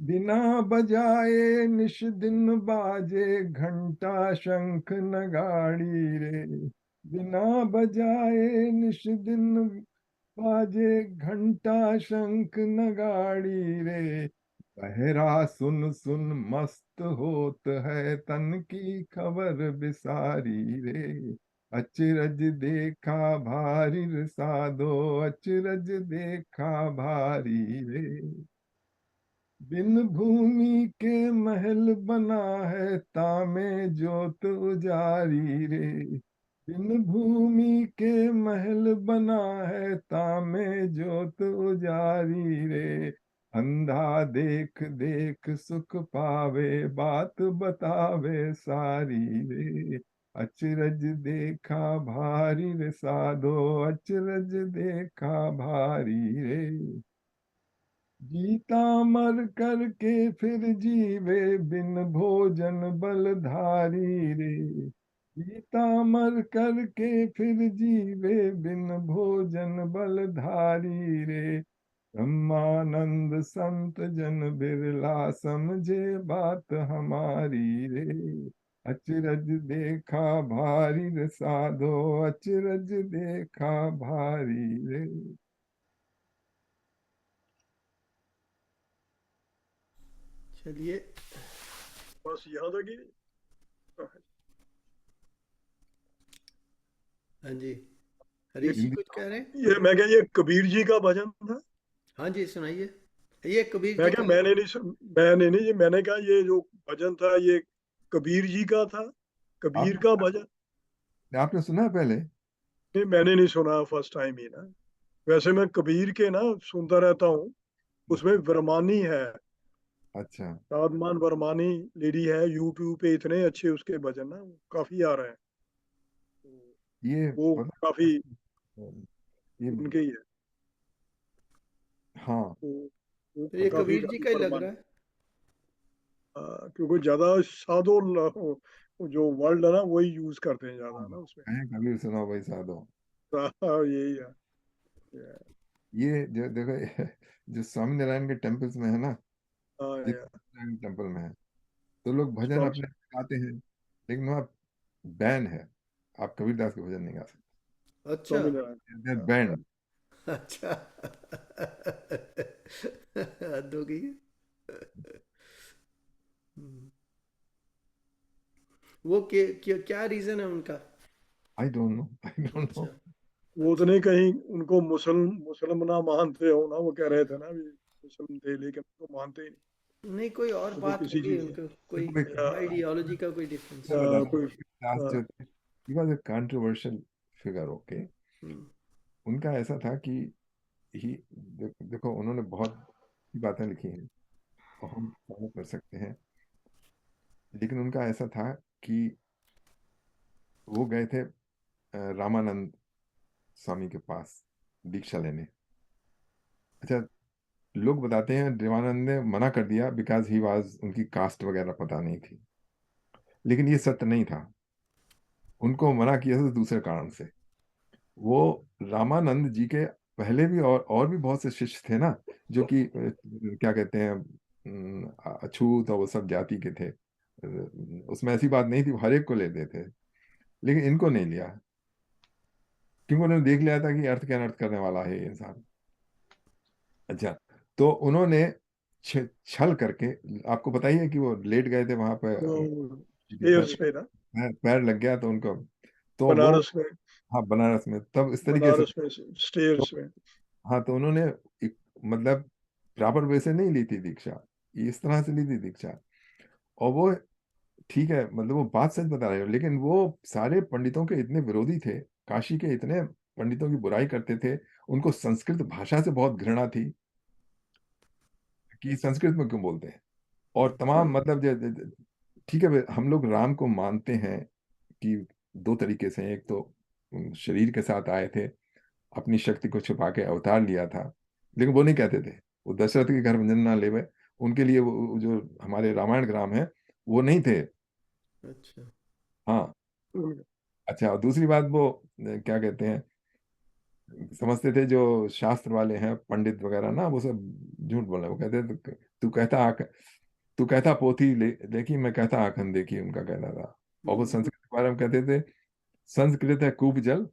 बिना बजाए निश दिन बाजे घंटा शंख नगाड़ी रे, बिना बजाए निश दिन बाजे घंटा शंख नगाड़ी रे। बहरा सुन सुन मस्त होत है, तन की खबर बिसारी रे। अचरज देखा भारी रे साधो, अचरज देखा भारी रे। बिन भूमि के महल बना है, तामे जोत उजारी रे, बिन भूमि के महल बना है, तामे जोत उजारी रे। अंधा देख देख सुख पावे, बात बतावे सारी रे। अचरज देखा भारी रे साधो, अचरज देखा भारी रे। जीता मर करके फिर जीवे, बिन भोजन बलधारी रे, जीता मर करके फिर जीवे, बिन भोजन बलधारी रे। ब्रह्मानंद संत जन बिरला, समझे बात हमारी रे। अचरज देखा भारी रे साधो, अचरज देखा भारी रे। चलिए, बस यहाँ तक ही। हाँ जी, हरीश जी कुछ कह रहे हैं? ये मैं क्या, ये कबीर जी का भजन था? हाँ जी, सुनाइए। ये कबीर मैं जी क्या, का मैंने नहीं, ये मैंने कहा ये जो भजन था ये कबीर जी का था, कबीर का भजन। आपने सुना है पहले? नहीं, मैंने नहीं सुना, फर्स्ट टाइम ही ना। वैसे मैं कबीर के ना सुनता रहता हूँ, उसमें वर्मानी है, अच्छा, साधमान वर्मानी लेडी है, यूट्यूब पे इतने अच्छे उसके भजन ना काफी आ रहे हैं। ये वो पता काफी ये उनके ही है। हाँ, तो ये काफी कबीर जी काफी का ही लग रहा वर्मानी। है। क्योंकि ज्यादा साधो जो वर्ड है ना वही यूज करते हैं ज्यादा ना उसमें। कहीं कबीर सुनो भाई साधो। यही है। ये जो देखो जो स्वामी नारायण के टेम्पल्स में है ना, हाँ जितने यार, नारायण टेम्पल में है, तो लोग भजन स्वामी अपने गाते हैं, लेकिन वहाँ बैन है, आप कबीरदास के भजन नहीं गा अच्छा, स्वामीनारायण। सकते, बैंड। अच्छा। हद हो गई है। हम्म। वो क्या रीजन है उनका? I don't know, I don't know. अच्छा, वो तो अच्छा। नहीं, कहीं उनको मुसलमान ना मानते हो ना, वो कह रहे थे ना भी मुस्लिम थे लेकिन उनको मानते ही नहीं। नहीं, कोई और उनको बात किसी होगी चीज उनको, कोई देखो एक आइडियोलॉजी का कोई डिफरेंस। मैं बताता कोई हूँ, कबीरदास जो थे, he was a controversial figure, okay. हम्म, उनका ऐसा था कि ही देखो उन्होंने बहुत सी बातें लिखी हैं और हम फॉलो कर सकते हैं, लेकिन उनका ऐसा था कि वो गए थे रामानंद स्वामी के पास दीक्षा लेने। अच्छा, लोग बताते हैं देवानंद ने मना कर दिया बिकॉज ही वाज, उनकी कास्ट वगैरह पता नहीं थी, लेकिन ये सत्य नहीं था। उनको मना किया था दूसरे कारण से। वो रामानंद जी के पहले भी और भी बहुत से शिष्य थे ना, जो कि क्या कहते हैं, अछूत और वो सब जाति के थे। उसमें ऐसी बात नहीं थी, हर एक को लेते थे, लेकिन इनको नहीं लिया, क्योंकि उन्होंने देख लिया था कि अर्थ के अनर्थ करने वाला है ये इंसान। अच्छा, तो उन्होंने छल करके, आपको पता ही है कि वो लेट गए थे वहां पे, के पैर, एयर्स पे ना, पैर लग गया तो उनको, तो वो, बनारस में, हाँ बनारस में, तब इस तरीके से, बनारस में तो स्टेयर्स में। हाँ, तो उन्होंने एक मतलब प्रॉपर वे से नहीं ली थी दीक्षा, इस तरह से ली थी दीक्षा। और वो ठीक है, मतलब वो बात सच बता रहे हो, लेकिन वो सारे पंडितों के इतने विरोधी थे, काशी के इतने पंडितों की बुराई करते थे, उनको संस्कृत भाषा से बहुत घृणा थी कि संस्कृत में क्यों बोलते हैं। और तमाम मतलब ठीक है, हम लोग राम को मानते हैं कि दो तरीके से, एक तो शरीर के साथ आए थे, अपनी शक्ति को छुपा के अवतार लिया था, लेकिन वो नहीं कहते थे वो दशरथ के घर भंजन ना लेवे, उनके लिए वो जो हमारे रामायण ग्राम है वो नहीं थे। अच्छा। हाँ, अच्छा, और दूसरी बात वो क्या कहते हैं, समझते थे जो शास्त्र वाले हैं पंडित वगैरह ना, वो सब झूठ बोल रहे हैं। वो कहते थे तू कहता पोथी देखी, मैं कहता आखन देखी, उनका कहना था। और वो संस्कृत के बारे में कहते थे, संस्कृत है कूप जल,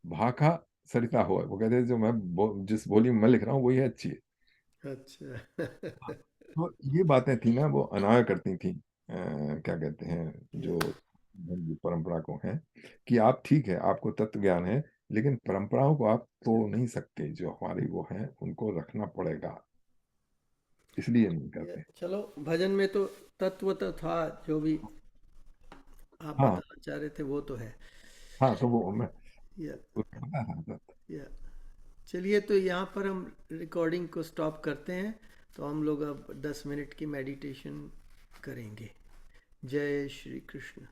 भाखा सरिता हो। वो कहते थे जो जिस बोली में मैं लिख रहा हूँ वही है अच्छी है। अच्छा। तो ये बातें थी ना, वो अनाया करती थी क्या कहते हैं, जो हिंदू परंपरा को है कि आप ठीक है, आपको तत्व ज्ञान है, लेकिन परंपराओं को आप तोड़ नहीं सकते, जो हमारी वो है उनको रखना पड़ेगा, इसलिए नहीं करते। चलो, भजन में तो तत्व तो था, जो भी आप हाँ बताना चाह रहे थे वो तो है। हाँ, तो वो मैं या उसको पता था तत्व। या चलिए, तो यहाँ पर हम रिकॉर्डिंग को स्टॉप करते हैं। तो हम लोग अब 10 मिनट की मेडिटेशन करेंगे। जय श्री कृष्ण।